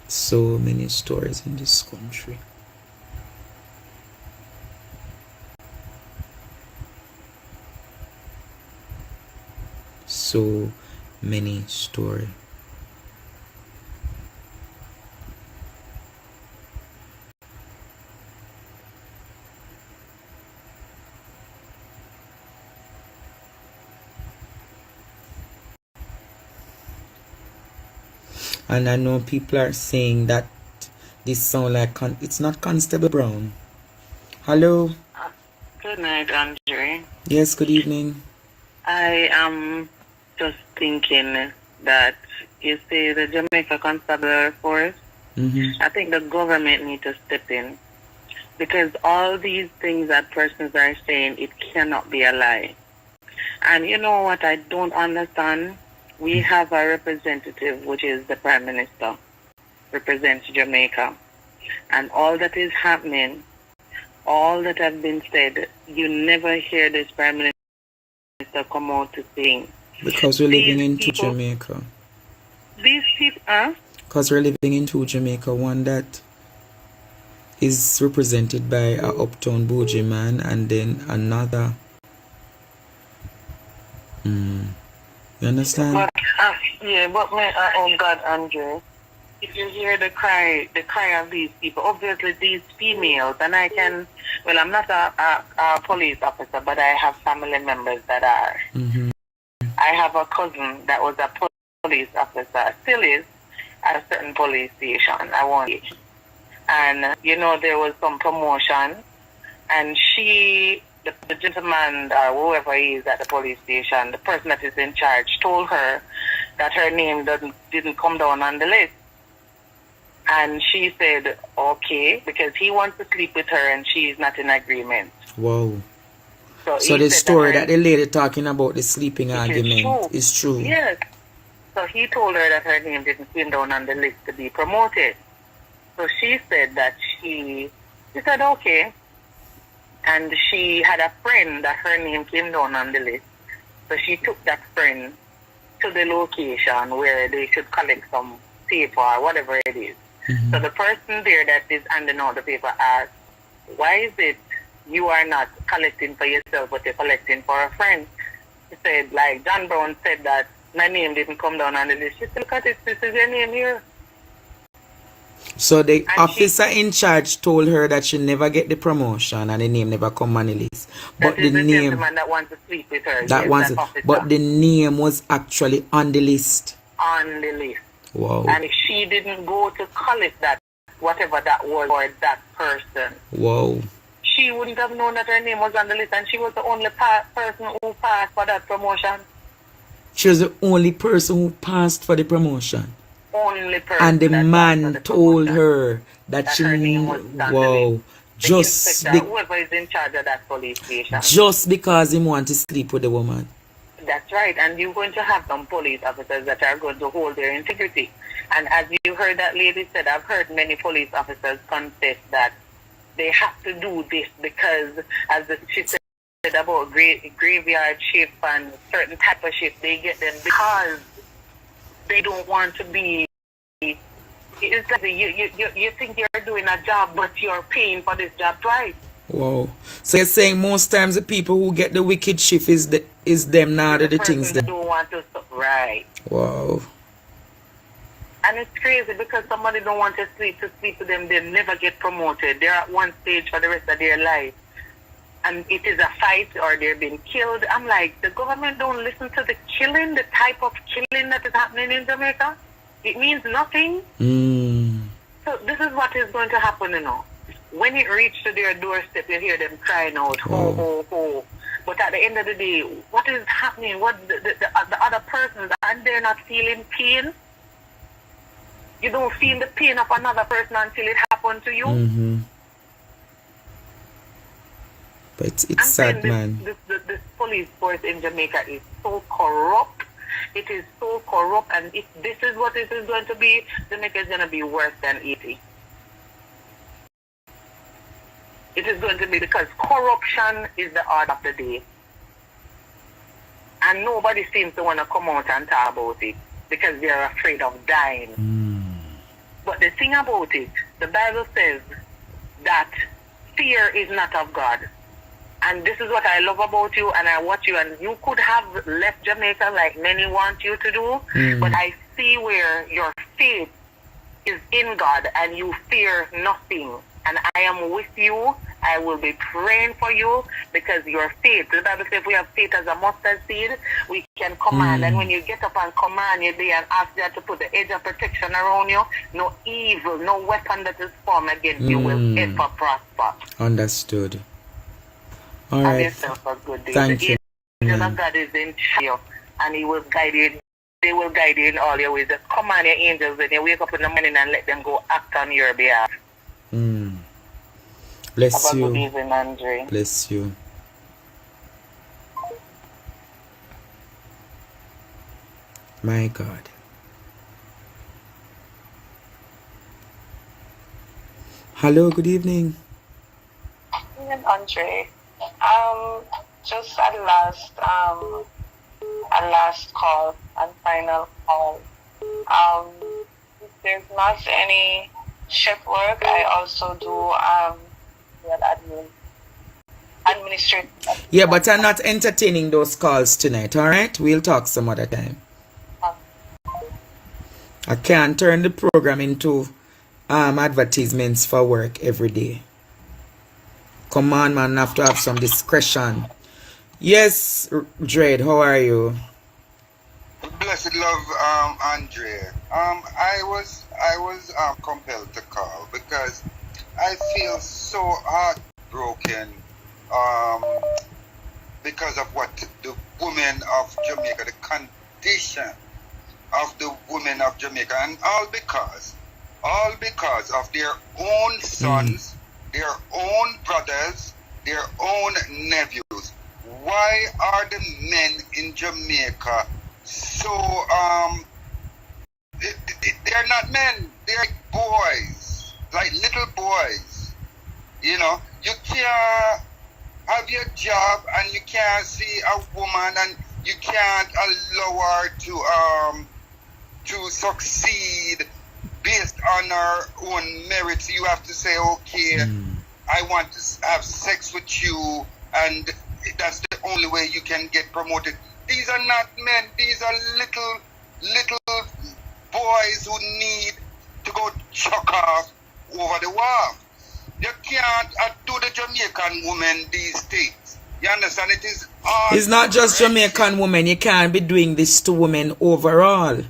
S1: So many stories in this country. So many stories. And I know people are saying that this sound like it's not Constable Brown. Hello.
S3: Good night, Andre.
S1: Yes, good evening.
S3: I am just thinking that you say the Jamaica Constabulary Force. I think the government need to step in, because all these things that persons are saying, it cannot be a lie. And you know what I don't understand? We have a representative, which is the Prime Minister, represents Jamaica. And all that is happening, all that has been said, you never hear this Prime Minister come out to sing.
S1: Because we're living into Jamaica.
S3: These people,
S1: because we're living into Jamaica, one that is represented by a uptown bougie man, and then another. You understand?
S3: But, oh God, Andrew, if you hear the cry of these people, obviously these females, and I can, well, I'm not a police officer, but I have family members that are. I have a cousin that was a police officer, still is, at a certain police station. I won't. And, you know, there was some promotion, and the gentleman, whoever he is at the police station, the person that is in charge, told her that her name didn't come down on the list. And she said, okay, because he wants to sleep with her and she's not in agreement.
S1: Wow. So the story that the lady talking about, the sleeping argument, is true.
S3: Yes. So he told her that her name didn't come down on the list to be promoted. So she said that she said, okay. And she had a friend that her name came down on the list. So she took that friend to the location where they should collect some paper or whatever it is. So the person there that is handing out the paper asked, why is it you are not collecting for yourself, but you're collecting for a friend? She said, like John Brown said that my name didn't come down on the list. She said, look at it, this is your name here.
S1: So the officer in charge told her that she never get the promotion and the name never come on the list. But the name,
S3: gentleman that wants to sleep with her.
S1: But the name was actually on the list.
S3: On the list.
S1: Wow.
S3: And if she didn't go to collect that, whatever that was, or that person.
S1: Wow.
S3: She wouldn't have known that her name was on the list, and she was the only person who passed for that promotion.
S1: She was the only person who passed for the promotion.
S3: Only person.
S1: And the
S3: that
S1: man
S3: passed for the
S1: told
S3: promotion.
S1: her that she
S3: her name was on the
S1: wow.
S3: list. The
S1: Just
S3: inspector, whoever is in charge of that police station.
S1: just because he wanted to sleep with the woman.
S3: That's right, and you're going to have some police officers that are going to hold their integrity. And as you heard that lady said, I've heard many police officers confess that they have to do this because, as she said about graveyard shift and certain type of shift, they get them because they don't want to be. It's like you think you're doing a job, but you're paying for this job twice.
S1: Wow. So you're saying most times the people who get the wicked shift is them, not the things that
S3: don't want to stop. Right.
S1: Wow.
S3: And it's crazy because somebody don't want to sleep with them, they never get promoted. They're at one stage for the rest of their life. And it is a fight or they're being killed. I'm like, the government don't listen to the killing, the type of killing that is happening in Jamaica. It means nothing. So this is what is going to happen, you know. When it reaches to their doorstep, you hear them crying out, ho, ho, ho. But at the end of the day, what is happening? What the other persons, and they're not feeling pain? You don't feel the pain of another person until it happened to you.
S1: But it's sad, man.
S3: This police force in Jamaica is so corrupt. It is so corrupt, and if this is what it is going to be, Jamaica is going to be worse than Haiti. It is going to be because corruption is the order of the day. And nobody seems to want to come out and talk about it because they're afraid of dying. But the thing about it, the Bible says that fear is not of God. And this is what I love about you, and I watch you, and you could have left Jamaica like many want you to do, but I see where your faith is in God and you fear nothing. And I am with you. I will be praying for you because your faith, the Bible says if we have faith as a mustard seed, we can command. And when you get up and command your day and ask God to put the edge of protection around you, no evil, no weapon that is formed against you will ever prosper.
S1: Understood. All right.
S3: Yourself a good day.
S1: Thank you.
S3: The angel of God is in you, and He will guide you. They will guide you in all your ways. Just command your angels when you wake up in the morning and let them go act on your behalf.
S1: Bless
S3: Have a
S1: you.
S3: good evening, Andre.
S1: Bless you. My God. Hello, good evening.
S5: Evening, Andre. Just a last call and final call. If there's not any shift work, I also do administrative.
S1: Yeah, but I'm not entertaining those calls tonight, alright? We'll talk some other time. I can't turn the program into advertisements for work every day. Come on, man, have to have some discretion. Yes, Dread, how are you?
S6: Blessed love, Andre. I was compelled to call because I feel so heartbroken because of what the women of Jamaica, the condition of the women of Jamaica, and all because of their own sons, their own brothers, their own nephews. Why are the men in Jamaica so they're not men, they're like boys, like little boys. You know, you can't have your job and you can't see a woman and you can't allow her to succeed based on her own merits. You have to say, okay, I want to have sex with you, and that's the only way you can get promoted. These are not men. These are little boys who need to go chuck off over the wall. You can't do the Jamaican woman these things. You understand? It is all.
S1: It's not just Jamaican women. You can't be doing this to women overall.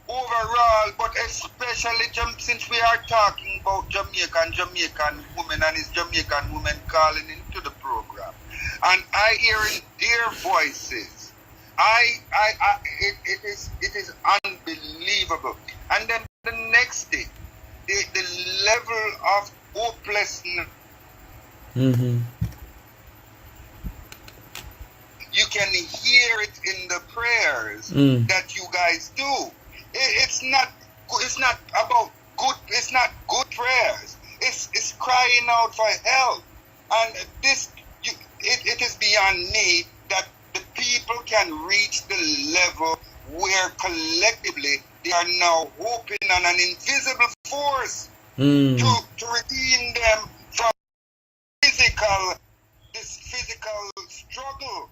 S6: Overall, Well, but especially since we are talking about Jamaican women, and it's Jamaican women calling into the program, and I hearing their voices, it is unbelievable. And then the next thing, the level of hopelessness.
S1: Mm-hmm.
S6: You can hear it in the prayers that you guys do. It's not about good. It's not good prayers. It's crying out for help, and it is beyond me that the people can reach the level where collectively they are now hoping on an invisible force to redeem them from this physical struggle.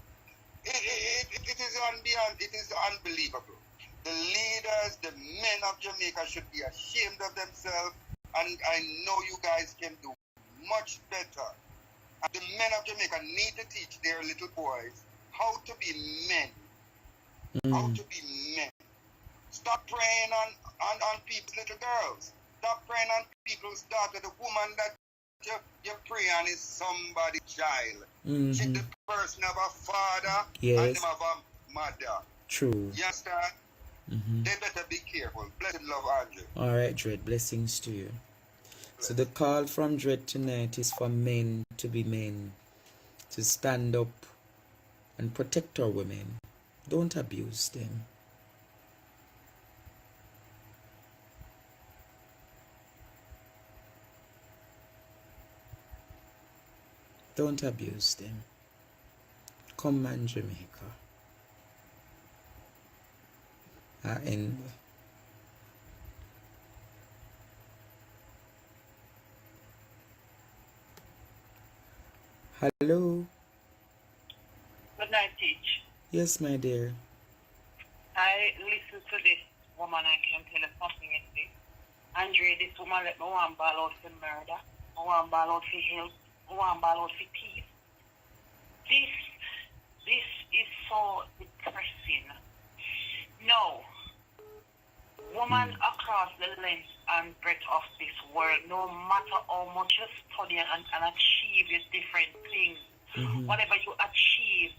S6: It is unbelievable. The leaders, the men of Jamaica should be ashamed of themselves, and I know you guys can do much better. And the men of Jamaica need to teach their little boys how to be men. How to be men. Stop preying on people's little girls. Stop preying on people's daughter. The woman that you pray on is somebody's child. She's the person of a father and them of a mother.
S1: True.
S6: You understand? They better be careful. Blessed love, Andrew.
S1: Alright, Dread. Blessings to you. So the call from Dread tonight is for men to be men, to stand up and protect our women. Don't abuse them. Don't abuse them. Come on, Jamaica. And hello.
S3: Good night, Teach.
S1: Yes, my dear.
S3: I listened to this woman. I can tell her something yesterday. Andre, this woman let me one ball out for murder, one ball out for help, one ball out for peace. This is so depressing. No. Woman across the length and breadth of this world, no matter how much you study and achieve your different things, whatever you achieve,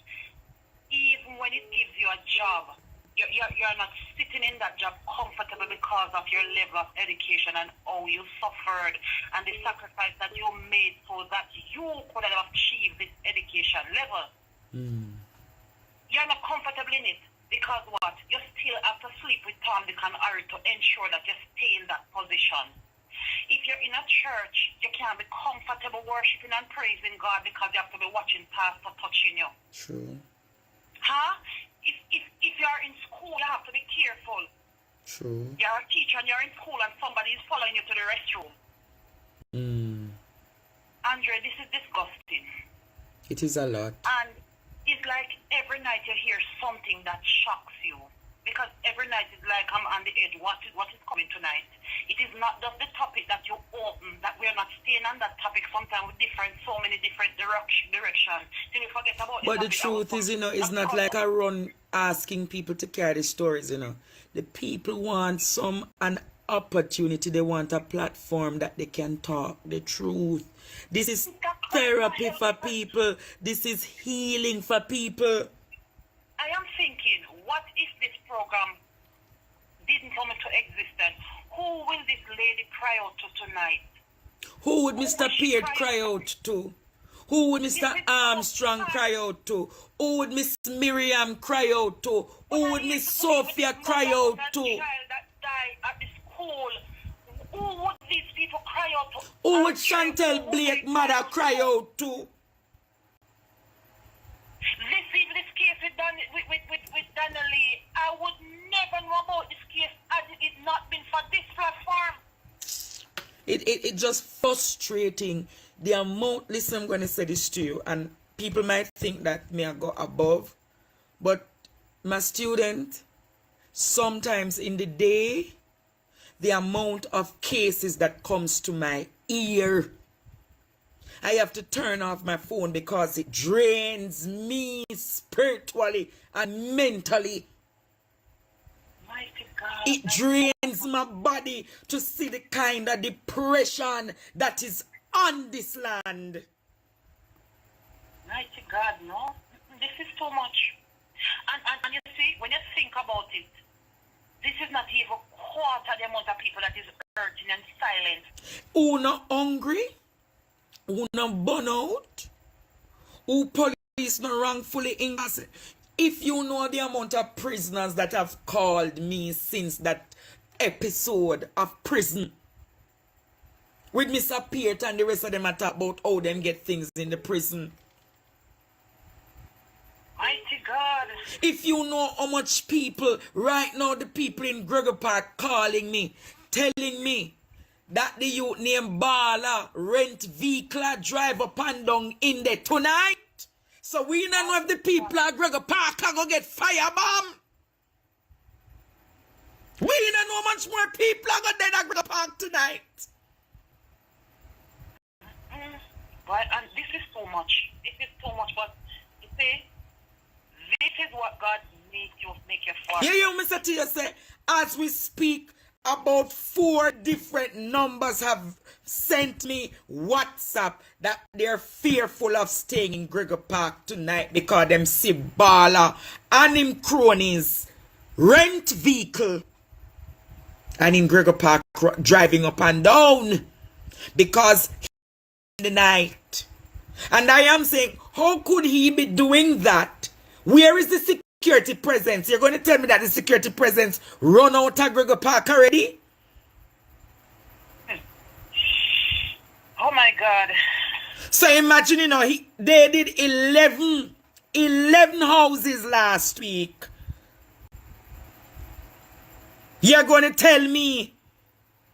S3: even when it gives you a job, you're not sitting in that job comfortable because of your level of education and how you suffered and the sacrifice that you made so that you could have achieved this education level. You're not comfortable in it because what? You still have to sleep with Tom, Dick, and Harry to ensure that you stay in that position. If you're in a church, you can't be comfortable worshiping and praising God because you have to be watching pastor touching you.
S1: True.
S3: Huh? If you're in school, you have to be careful.
S1: True.
S3: You're a teacher and you're in school and somebody is following you to the restroom. Andre, this is disgusting.
S1: It is a lot.
S3: And it's like every night you hear something that shocks you. Because every night it's like I'm on the edge. What is coming tonight? It is not just the topic that you open, that we're not staying on that topic sometimes with so many different directions. Then you forget about
S1: But the truth is, it's not like a run asking people to carry the stories, The people want an opportunity. They want a platform that they can talk the truth. This is therapy for people. This is healing for people.
S3: I am thinking, what if this program didn't come into existence? Who will this lady cry out to tonight?
S1: Who would Mr. Peart cry out to? Who would Mr. Armstrong cry out to? Who would Miss Miriam cry out to? Who would Miss Sophia cry out to?
S3: Child that died at the school. Who would these people cry out to?
S1: Who would Chantel Blake mother cry out to?
S3: This case with Donna Lee, I would never know about this case had it not been for this platform.
S1: It just frustrating the amount. Listen, I'm going to say this to you, and people might think that me I go above, but my student, sometimes in the day, the amount of cases that comes to my ear, I have to turn off my phone because it drains me spiritually and mentally.
S3: Mighty
S5: God.
S1: It drains my body to see the kind of depression that is on this land.
S5: Mighty God, no? This is too much. And you see, when you think about it, this is not even quarter the amount of people that is hurting and silent.
S1: Who not hungry? Who not burn out? Who police not wrongfully incarcerated? If you know the amount of prisoners that have called me since that episode of prison, with Mr. Peart and the rest of them I talk about how them get things in the prison.
S5: Mighty God.
S1: If you know how much people, right now the people in Gregor Park calling me, telling me that the youth named Bala rent vehicle drive up and down in there tonight. So we don't know if the people at Gregor Park are going to get firebomb. We don't know how much more people are going to dead at Gregor Park tonight.
S5: But and this is too much. This is too much. But you see, this is what God make you for.
S1: Yeah, you Mr. Tia say, as we speak, about 4 different numbers have sent me WhatsApp that they're fearful of staying in Gregor Park tonight because them see Bala and him cronies rent vehicle and in Gregor Park driving up and down because in the night. And I am saying, how could he be doing that? Where is the security presence? You're going to tell me that the security presence run out of Gregor Park already?
S5: Oh my God.
S1: So imagine, you know, they did 11 houses last week. You're going to tell me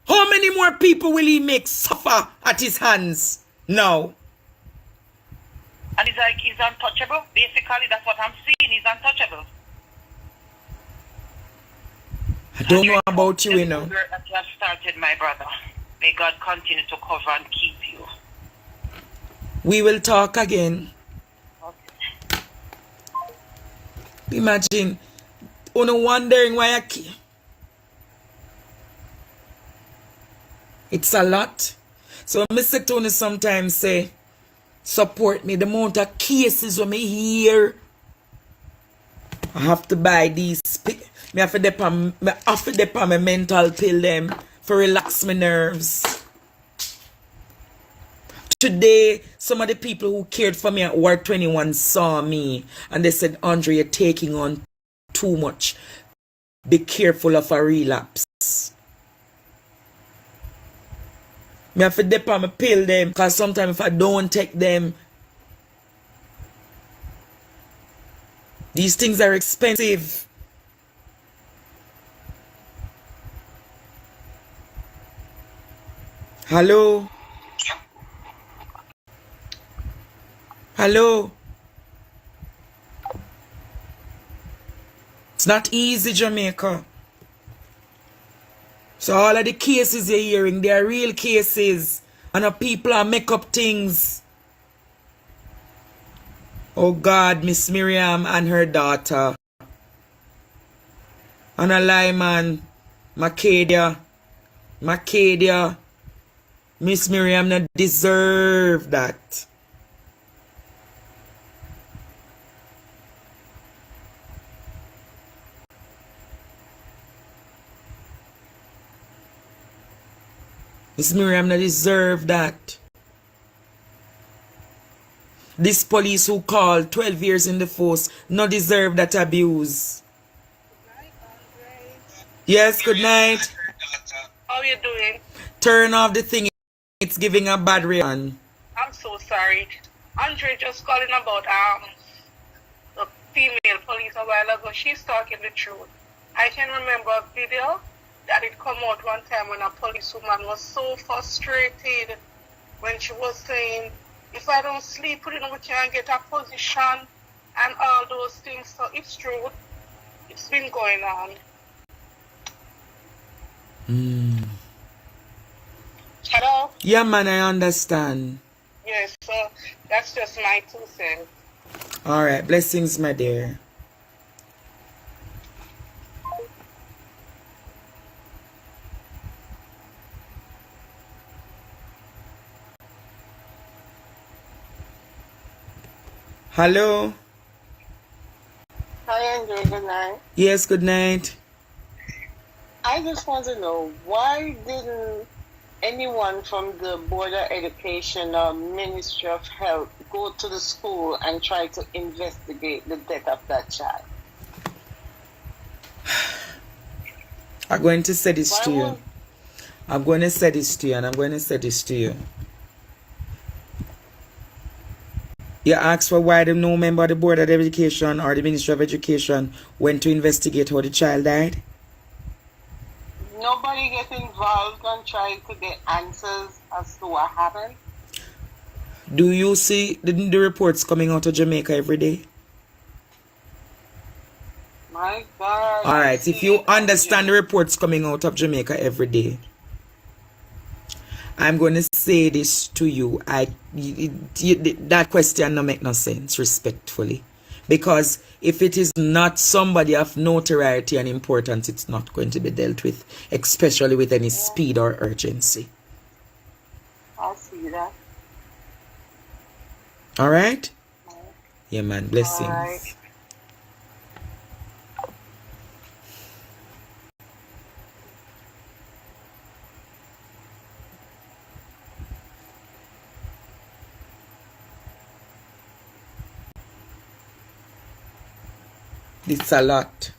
S1: how many more people will he make suffer at his hands now?
S5: And it's like he's untouchable. Basically, that's what I'm seeing. He's untouchable.
S1: I don't know about you, you know.
S5: That you have started, my brother. May God continue to cover and keep you.
S1: We will talk again.
S5: Okay.
S1: Imagine, you wondering why I keep. It's a lot. So Mr. Tony sometimes say, support me. The amount of cases when me hear, I have to buy these. I have to depend on my mental pill them for relax my nerves. Today, some of the people who cared for me at Ward 21 saw me and they said, Andre, you're taking on too much. Be careful of a relapse. I have to dip on my pill them because sometimes if I don't take them, these things are expensive. Hello? Hello? It's not easy, Jamaica. So all of the cases you're hearing, they are real cases. And the people are make up things. Oh God, Miss Miriam and her daughter. And a Lyman, Macadia. Miss Miriam not deserve that. Miss Miriam not deserve that. This police who called 12 years in the force not deserve that abuse. Yes, good night.
S5: How are you doing?
S1: Turn off the thing. It's giving a bad reaction.
S5: I'm so sorry. Andre just calling about the female police a while ago. She's talking the truth. I can remember a video that it come out one time when a policewoman was so frustrated when she was saying, if I don't sleep, we can't get a position and all those things. So it's true. It's been going on. Hello?
S1: Yeah, man, I understand.
S5: Yes, so that's just my 2 cents.
S1: Alright, blessings, my dear. Hello?
S4: Hi, Andre. Good night.
S1: Yes, good night.
S4: I just want to know, why didn't anyone from the Board of Education or Ministry of Health go to the school and try to investigate the death of that child?
S1: I'm going to say this to you. I'm going to say this to you, and I'm going to say this to you. You asked for why no member of the Board of Education or the Ministry of Education went to investigate how the child died?
S4: Nobody get involved and try to get answers as to what happened.
S1: Do you see the reports coming out of Jamaica every day?
S4: My God.
S1: Alright, if you understand the reports coming out of Jamaica every day, I'm going to say this to you. That question don't make no sense, respectfully. Because if it is not somebody of notoriety and importance, it's not going to be dealt with, especially with any speed or urgency.
S4: I see that.
S1: Alright? Yeah, man. Blessings.
S4: All right.
S1: It's a lot.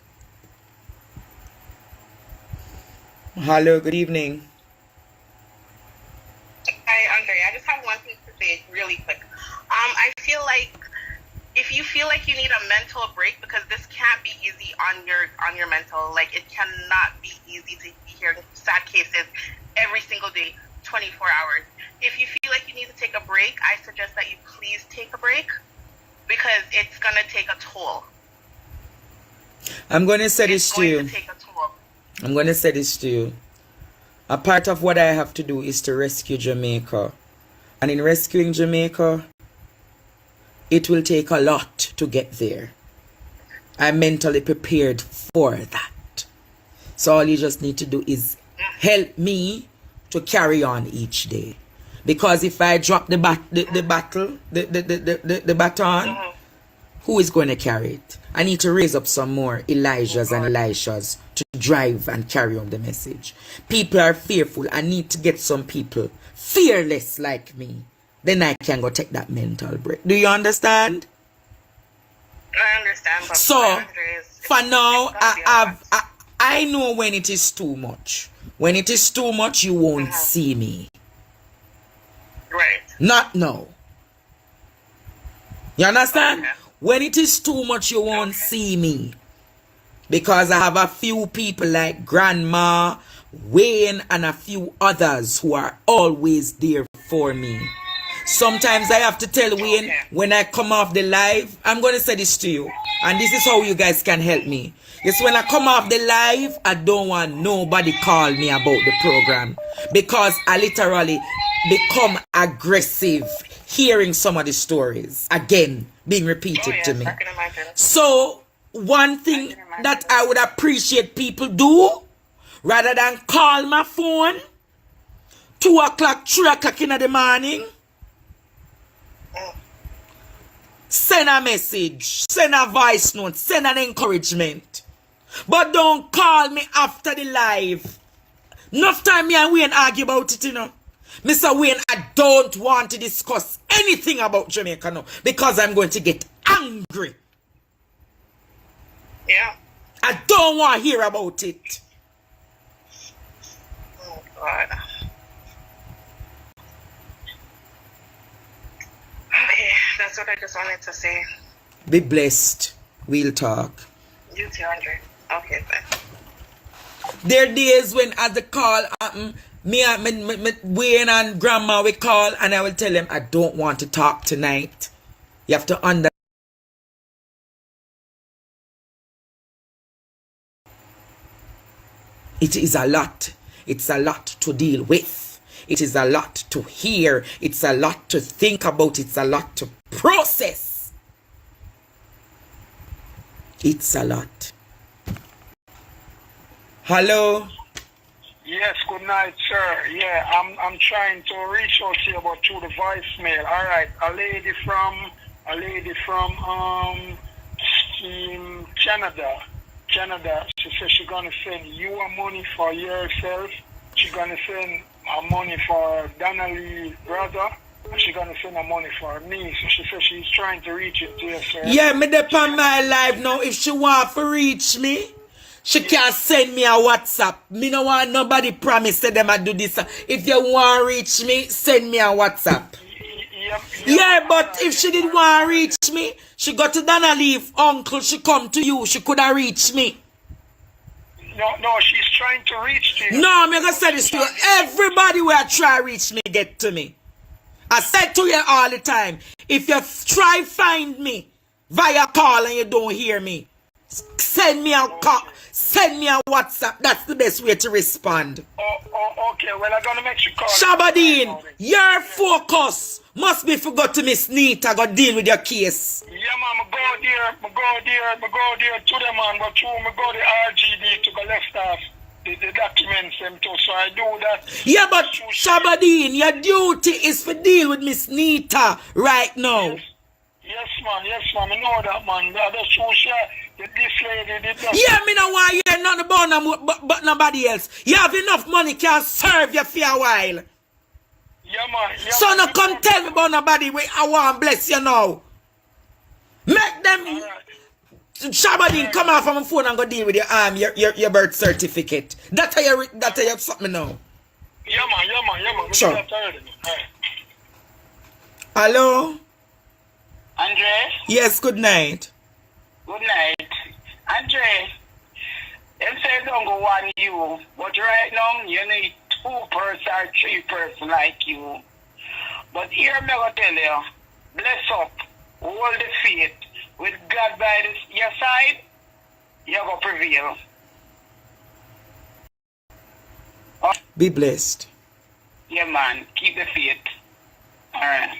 S1: Hello, good evening.
S7: Hi, Andre. I just have one thing to say really quick. I feel like if you feel like you need a mental break, because this can't be easy on your mental, like it cannot be easy to be hearing sad cases every single day, 24 hours. If you feel like you need to take a break, I suggest that you please take a break, because it's gonna take a toll.
S1: I'm going to say this to you.
S7: It's going to take a toll.
S1: I'm going to say this to you. A part of what I have to do is to rescue Jamaica. And in rescuing Jamaica, it will take a lot to get there. I'm mentally prepared for that. So all you just need to do is help me to carry on each day. Because if I drop the baton, who is going to carry it? I need to raise up some more Elijahs and Elishas to drive and carry on the message. People are fearful. I need to get some people fearless like me. Then I can go take that mental break. Do you understand?
S7: I understand. But
S1: So, for now, I know when it is too much. When it is too much, you won't see me.
S7: Right.
S1: Not now. You understand?
S7: Okay.
S1: When it is too much, you won't see me. Because I have a few people like Grandma, Wayne, and a few others who are always there for me. Sometimes I have to tell Wayne, when I come off the live, I'm going to say this to you. And this is how you guys can help me. Yes, when I come off the live, I don't want nobody call me about the program. Because I literally become aggressive hearing some of the stories again being repeated to me. So one thing that I would appreciate people do, rather than call my phone 2 o'clock, 3 o'clock in the morning, send a message, send a voice note, send an encouragement. But don't call me after the live. Enough time me and Wayne argue about it, you know. Mr. Wayne, I don't want to discuss anything about Jamaica now because I'm going to get angry.
S7: Yeah.
S1: I don't want to hear about it.
S7: Oh, God. Okay, that's what I just wanted to say.
S1: Be blessed. We'll talk.
S7: You too, Andre. Okay, bye.
S1: There are days when at the call happen, me and Wayne and Grandma we call and I will tell them I don't want to talk tonight. You have to understand. It is a lot. It's a lot to deal with. It is a lot to hear. It's a lot to think about. It's a lot to process. It's a lot. Hello?
S8: Yes, good night, sir. Yeah, I'm trying to reach out to you about through the voicemail. All right, a lady from a lady from Canada. She said she's gonna send you a money for yourself. She's gonna send money for Donna brother. And she's gonna send her money for me. So she said she's trying to reach it to yourself.
S1: Yeah, me depend my life now. If she want to reach me, she can send me a WhatsApp. Me no want nobody promise say them I do this. If you want to reach me, send me a WhatsApp. Yeah, but if she didn't want to reach me, she got to Donna leave. Uncle, she come to you. She could have reached me.
S8: No, she's trying to reach to you.
S1: No, I'm going to say this to you. Everybody will try to reach me, get to me. I said to you all the time, if you try find me via call and you don't hear me, send me a call, send me a WhatsApp. That's the best way to respond.
S8: Okay. Well, I'm going to make you call.
S1: Shabadeen, your focus must be forgot to Miss Nita go deal with your case.
S8: Yeah, man, I go there to the man, but you me go the RGD to the left off the documents them too, so I do that.
S1: Yeah, but Shabadeen, your duty is to deal with Miss Nita right now.
S8: Yes, man, I know that, man. That's true, sure. This lady did that.
S1: Yeah, me no want you hear nothing about them, but nobody else. You have enough money, can serve you for a while.
S8: Yeah, man. Yeah,
S1: So no come tell me about nobody where I want bless you now. Make them Shabadeen come off from my phone and go deal with your birth certificate. That's how you something now.
S8: Yeah, man.
S1: Sure. Hello?
S3: Andre?
S1: Yes, good night.
S3: Good night. Andre, them say don't go on you, but right now you need 2 person or 3 person like you. But here me go tell you, bless up, hold the faith, with God by your side, you go prevail.
S1: Be blessed.
S3: Yeah, man, keep the faith. Alright.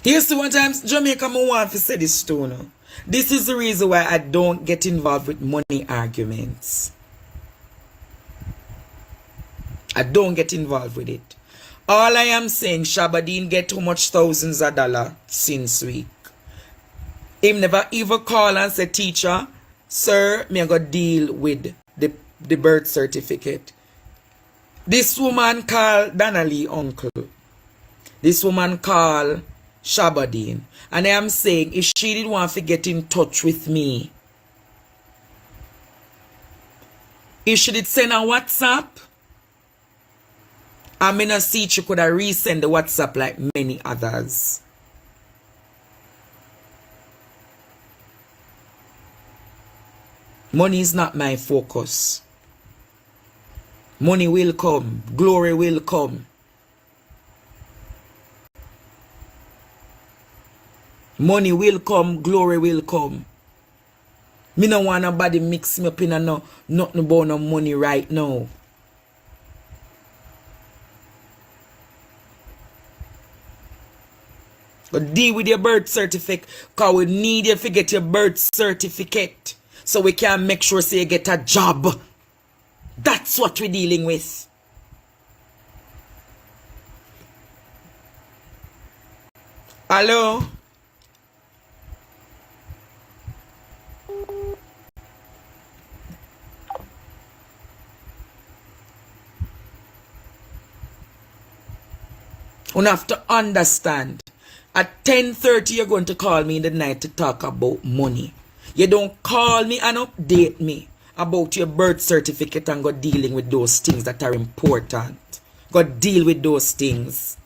S1: Here's the one time Jamaica me want to say this to you. This is the reason why I don't get involved with money arguments. I don't get involved with it. All I am saying, Shabadeen get too much thousands of dollars since week. Him never even call and say, teacher, sir, me go deal with the birth certificate. This woman called Donna uncle. This woman called Shabadeen. And I am saying, if she didn't want to get in touch with me, if she did send a WhatsApp, I mean, I see she could have resend the WhatsApp like many others. Money is not my focus. Money will come. Glory will come. Money will come. Glory will come. Me no want nobody mix me up in nothing about no money right now. But deal with your birth certificate, because we need you to get your birth certificate so we can make sure so you get a job. That's what we're dealing with. Hello? You have to understand. At 10:30 you're going to call me in the night to talk about money. You don't call me and update me about your birth certificate and go dealing with those things that are important. Go deal with those things.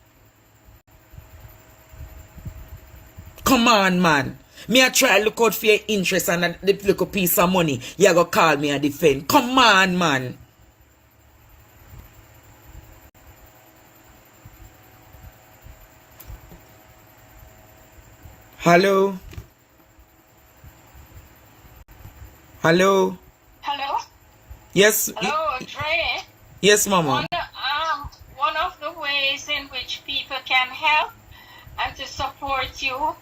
S1: Come on, man. Me I try look out for your interest and a little piece of money. You go call me and defend. Come on, man. Hello? Hello?
S9: Hello?
S1: Yes?
S9: Hello, Dre.
S1: Yes, Mama.
S9: One of the ways in which people can help and to support you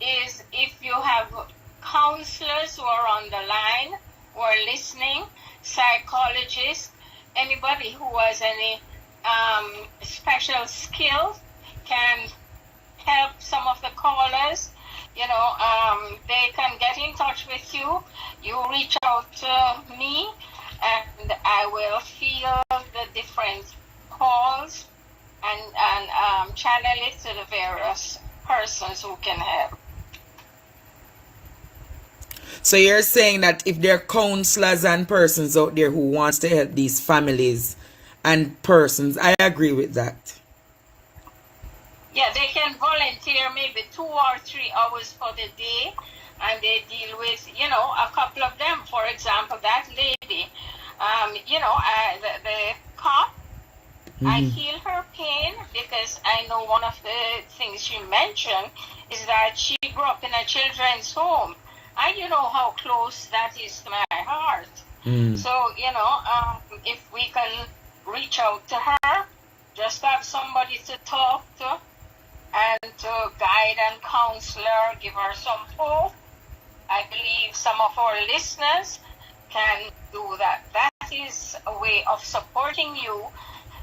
S9: is if you have counselors who are on the line, who are listening, psychologists, anybody who has any special skills can help some of the callers, they can get in touch with you. You reach out to me, and I will field the different calls and channel it to the various persons who can help.
S1: So you're saying that if there are counselors and persons out there who wants to help these families and persons, I agree with that.
S9: Yeah, they can volunteer maybe 2 or 3 hours for the day, and they deal with, a couple of them. For example, that lady, the cop, I feel her pain because I know one of the things she mentioned is that she grew up in a children's home. And you know how close that is to my heart. So, if we can reach out to her, just have somebody to talk to and to guide and counsel her, give her some hope. I believe some of our listeners can do that. That is a way of supporting you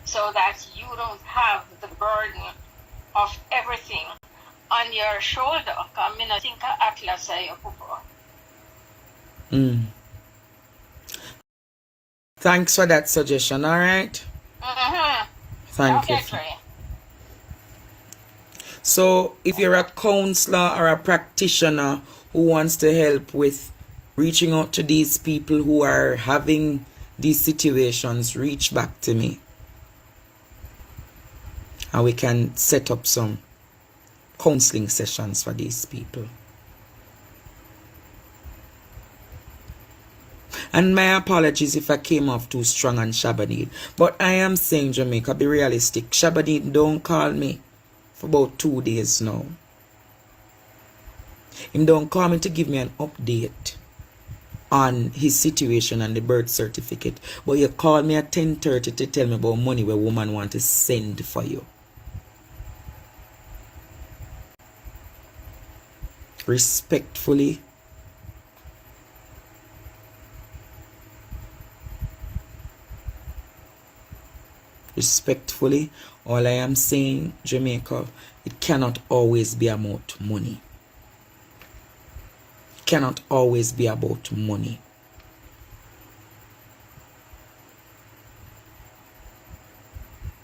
S9: so that you don't have the burden of everything on your shoulder. I mean, I think Atlas
S1: Thanks for that suggestion, all right? Thank you. So, if you're a counselor or a practitioner who wants to help with reaching out to these people who are having these situations, reach back to me. And we can set up some counseling sessions for these people. And my apologies if I came off too strong on Shabadid. But I am saying, Jamaica, be realistic. Shabadid don't call me for about 2 days now. Him don't call me to give me an update on his situation and the birth certificate. But you call me at 10:30 to tell me about money where woman want to send for you. Respectfully, all I am saying, Jamaica, it cannot always be about money. It cannot always be about money.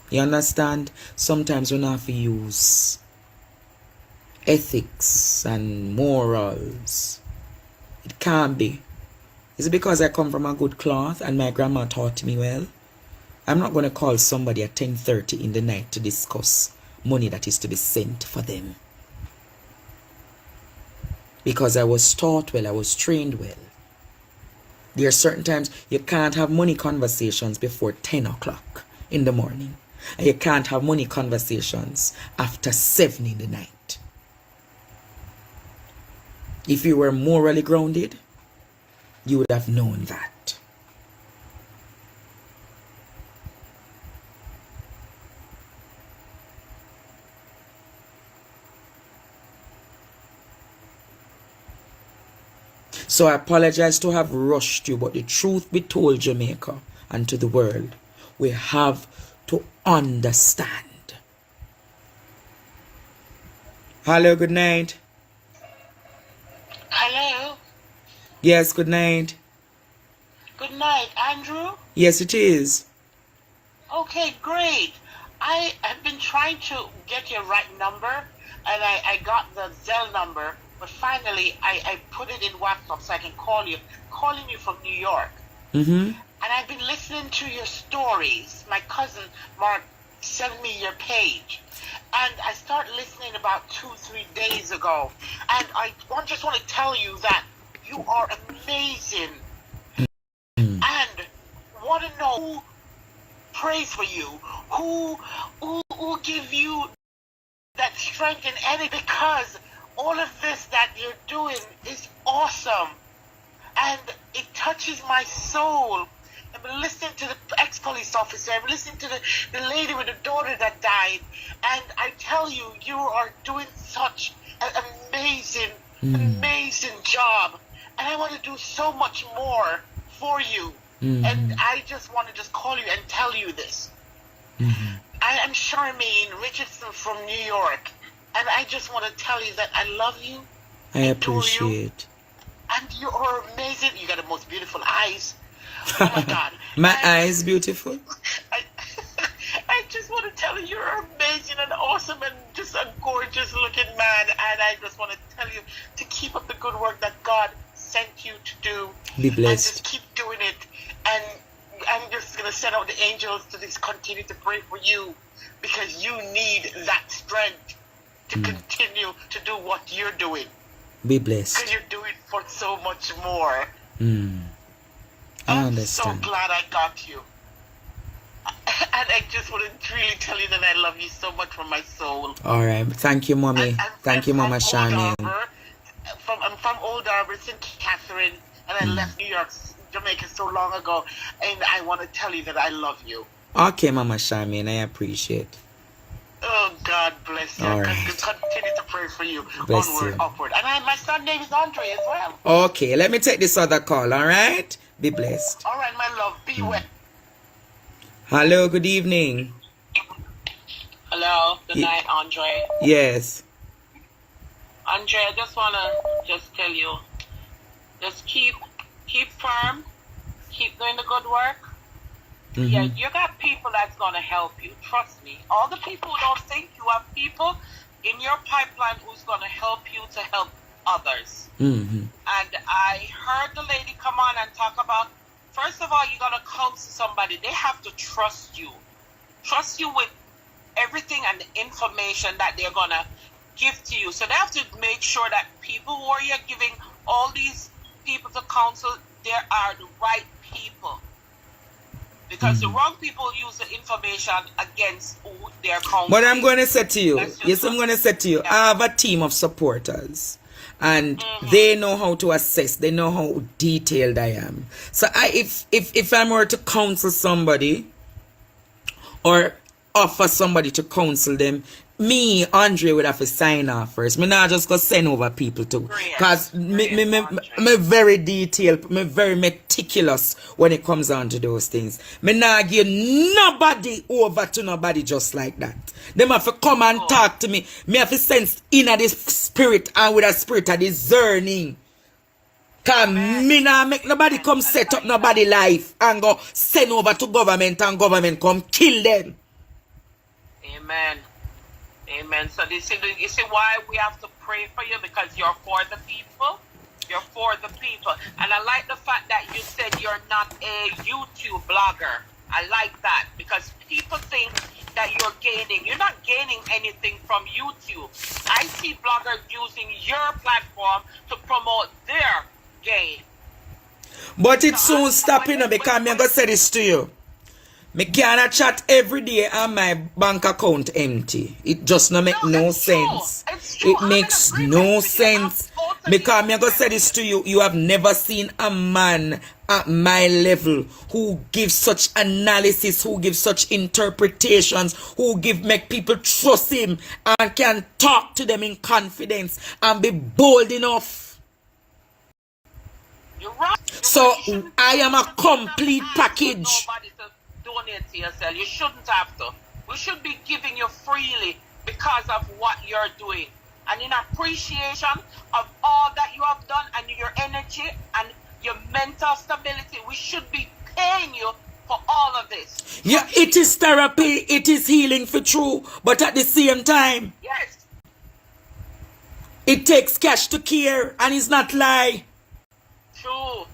S1: You understand? Sometimes we have to use ethics and morals. It can't be. Is it because I come from a good cloth and my grandma taught me well? I'm not going to call somebody at 10:30 in the night to discuss money that is to be sent for them. Because I was taught well, I was trained well. There are certain times you can't have money conversations before 10 o'clock in the morning. And you can't have money conversations after 7 in the night. If you were morally grounded, you would have known that. So I apologize to have rushed you, but the truth be told, Jamaica, and to the world, we have to understand. Hello, good night.
S10: Hello.
S1: Yes, good night.
S10: Good night, Andrew.
S1: Yes, it is.
S10: Okay, great. I have been trying to get your right number, and I got the Zelle number, but finally I put it in WhatsApp so I can call you. Calling you from New York. And I've been listening to your stories. My cousin Mark sent me your page, and I started listening about 2-3 days ago. And I just want to tell you that you are amazing, and want to know who prays for you, who give you that strength and energy, because all of this that you're doing is awesome, and it touches my soul. I've been listening to the ex-police officer, I've been listening to the lady with the daughter that died, and I tell you, you are doing such an amazing job, and I want to do so much more for you, and I just want to call you and tell you this. I am Charmaine Richardson from New York, and I just want to tell you that I love you.
S1: I appreciate.
S10: And you are amazing. You got the most beautiful eyes. Oh my God.
S1: My eyes beautiful.
S10: I just want to tell you you're amazing and awesome and just a gorgeous looking man. And I just want to tell you to keep up the good work that God sent you to do.
S1: Be blessed.
S10: And just keep doing it. And I'm just going to send out the angels to just continue to pray for you, because you need that strength to continue to do what you're doing.
S1: Be blessed.
S10: Because you're doing for so much more.
S1: I understand.
S10: I'm so glad I got you. And I just want to really tell you that I love you so much from my soul.
S1: All right. Thank you, Mommy. Thank you, Mama Charmaine.
S10: I'm from Old Harbor, St. Catherine, and I left New York, Jamaica so long ago. And I want to tell you that I love you.
S1: Okay, Mama Charmaine. I appreciate.
S10: Oh, God bless you.
S1: All right.
S10: Continue to pray for you.
S1: Bless
S10: Onward,
S1: you.
S10: upward. And my son's name is Andre as well.
S1: Okay, let me take this other call, all right? Be blessed.
S10: All right, my love. Be well.
S1: Hello, good evening.
S11: Hello, good night, Andre.
S1: Yes.
S11: Andre, I just want to tell you, just keep firm, keep doing the good work. Yeah, you got people that's going to help you. Trust me. All the people who don't think, you have people in your pipeline who's going to help you to help others. And I heard the lady come on and talk about, first of all, you're going to counsel somebody. They have to trust you. Trust you with everything and the information that they're going to give to you. So they have to make sure that people who are you're giving all these people to counsel, they are the right people. Because the wrong people use the information against who they're counseling.
S1: But I'm going to say to you, I'm going to say to you, I have a team of supporters. And they know how to assess. They know how detailed I am. So if I'm were to counsel somebody or offer somebody to counsel them, me, Andre, would have to sign off first. Me not just go send over people to. Because me very detailed, me very meticulous when it comes down to those things. Me not give nobody over to nobody just like that. Them have to come and talk to me. Me have to sense inner this spirit and with a spirit of discerning. Because me not make nobody come set up nobody life and go send over to government and government come kill them.
S11: Amen. Amen. So you see why we have to pray for you, because you're for the people. You're for the people. And I like the fact that you said you're not a YouTube blogger. I like that, because people think that you're gaining. You're not gaining anything from YouTube. I see bloggers using your platform to promote their gain.
S1: But it soon stop, because I'm going to say this to you. Me can't chat every day and my bank account empty. It just not make no sense. It makes no sense. Because I'm going to say this to you. You have never seen a man at my level who gives such analysis, who gives such interpretations, who make people trust him and can talk to them in confidence and be bold enough.
S11: You're right.
S1: So I am a complete package.
S11: Donate to yourself. You shouldn't have to. We should be giving you freely because of what you're doing. And in appreciation of all that you have done and your energy and your mental stability, we should be paying you for all of this.
S1: Yeah, it is therapy. It is healing for true. But at the same time,
S11: yes,
S1: it takes cash to care, and it's not lie.
S11: True.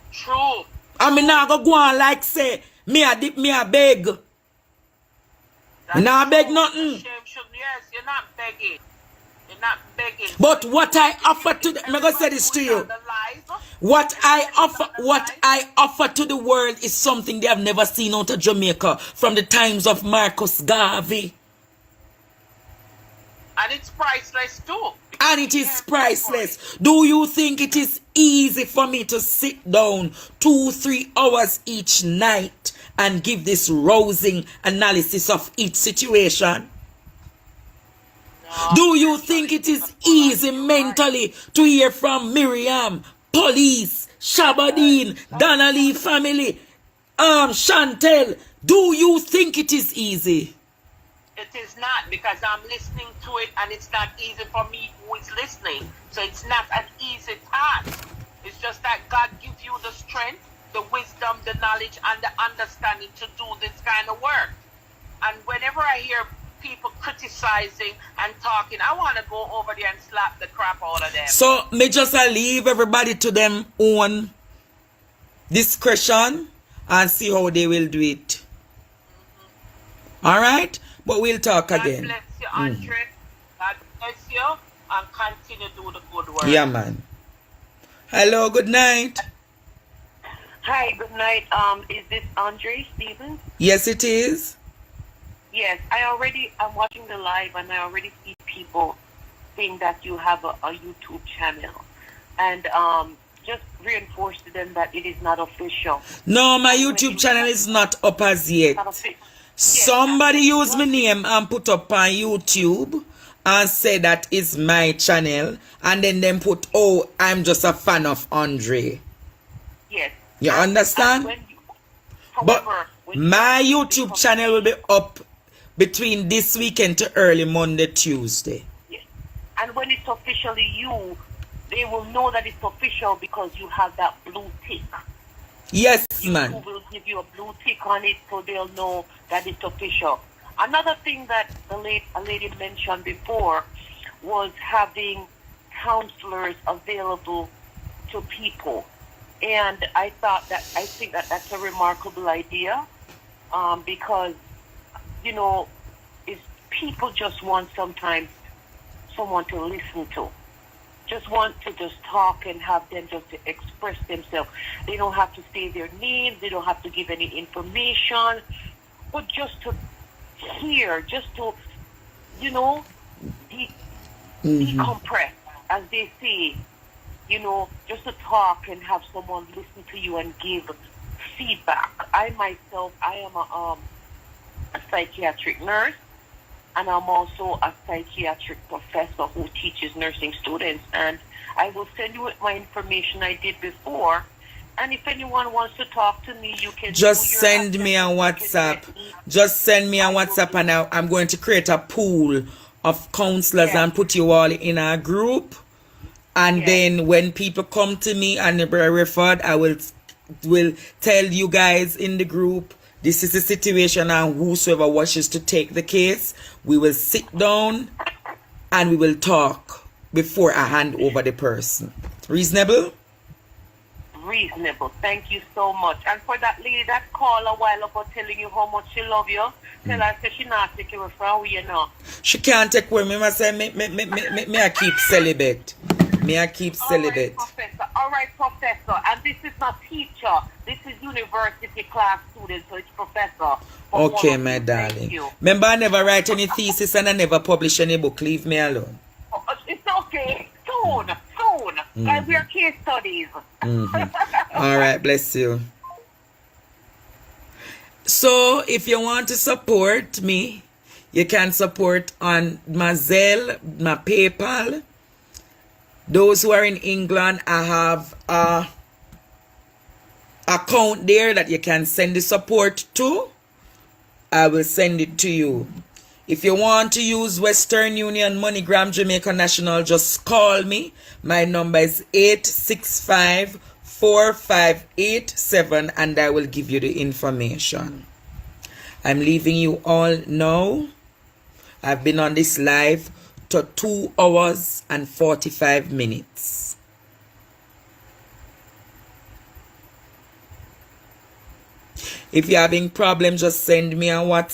S1: I mean, now go on like say, me a beg. Me not beg nothing.
S11: Yes, you're not begging. You're not begging.
S1: But what I offer to the, I'm gonna say this to you. What I offer to the world is something they have never seen out of Jamaica from the times of Marcus Garvey.
S11: And it's priceless too.
S1: And it is priceless. Do you think it is easy for me to sit down 2-3 hours each night and give this rousing analysis of each situation? No. Do you think it is easy mentally to hear from Miriam, Police, Shabadine, Donna family, Chantel? Do you think it is easy?
S10: It is not, because I'm listening to it and it's not easy for me who is listening. So it's not an easy task. It's just that God gives you the strength, the wisdom, the knowledge, and the understanding to do this kind of work. And whenever I hear people criticizing and talking, I want to go over there and slap the crap out of them.
S1: So me just leave everybody to them own discretion and see how they will do it. All right? But we'll talk again.
S10: God bless you, Andre. God bless you, and continue to do the good work.
S1: Yeah, man. Hello, good night.
S3: Hi, good night. Is this Andre Stevens?
S1: Yes, it is.
S3: Yes, I'm watching the live and I already see people saying that you have a YouTube channel. And just reinforce to them that it is not official.
S1: No, my YouTube channel is not up as yet. Somebody used my name and put up on YouTube and say that is my channel. And then them put, oh, I'm just a fan of Andre.
S3: Yes.
S1: You understand? But my YouTube channel will be up between this weekend to early Monday, Tuesday.
S3: Yes. And when it's officially you, they will know that it's official because you have that blue tick.
S1: Yes, man.
S3: YouTube will give you a blue tick on it so they'll know that it's official. Another thing that a lady mentioned before was having counselors available to people. And I think that that's a remarkable idea because, you know, people just want sometimes someone to listen to. Just want to just talk and have them just to express themselves. They don't have to say their names. They don't have to give any information. But just to hear, just to, you know, decompress, as they say, you know, just to talk and have someone listen to you and give feedback. I myself, I am a psychiatric nurse, and I'm also a psychiatric professor who teaches nursing students. And I will send you my information I did before. And if anyone wants to talk to me, you can
S1: just send me a WhatsApp. Just send me a WhatsApp, and I'm going to create a pool of counselors and put you all in a group. And then when people come to me and they're referred, I will tell you guys in the group, this is the situation, and whosoever wishes to take the case, we will sit down and we will talk before I hand over the person. Reasonable?
S3: Reasonable. Thank you so much. And for that lady that called a while ago telling you how much she love you, tell her that she not take you from where you know.
S1: She can't take away me. Must say me I keep celibate. Me I keep celibate.
S3: All right, professor. And this is not teacher. This is university class student, so it's professor.
S1: Okay, my darling. Remember, I never write any thesis and I never publish any book. Leave me alone.
S3: It's okay. Soon. Guys, we are case studies.
S1: All right, bless you. So, if you want to support me, you can support on my Zelle, my PayPal. Those who are in England, I have a account there that you can send the support to. I will send it to you. If you want to use Western Union, MoneyGram, Jamaica National, just call me. My number is 865-4587 and I will give you the information. I'm leaving you all now. I've been on this live to 2 hours and 45 minutes. If you're having problems, just send me a WhatsApp.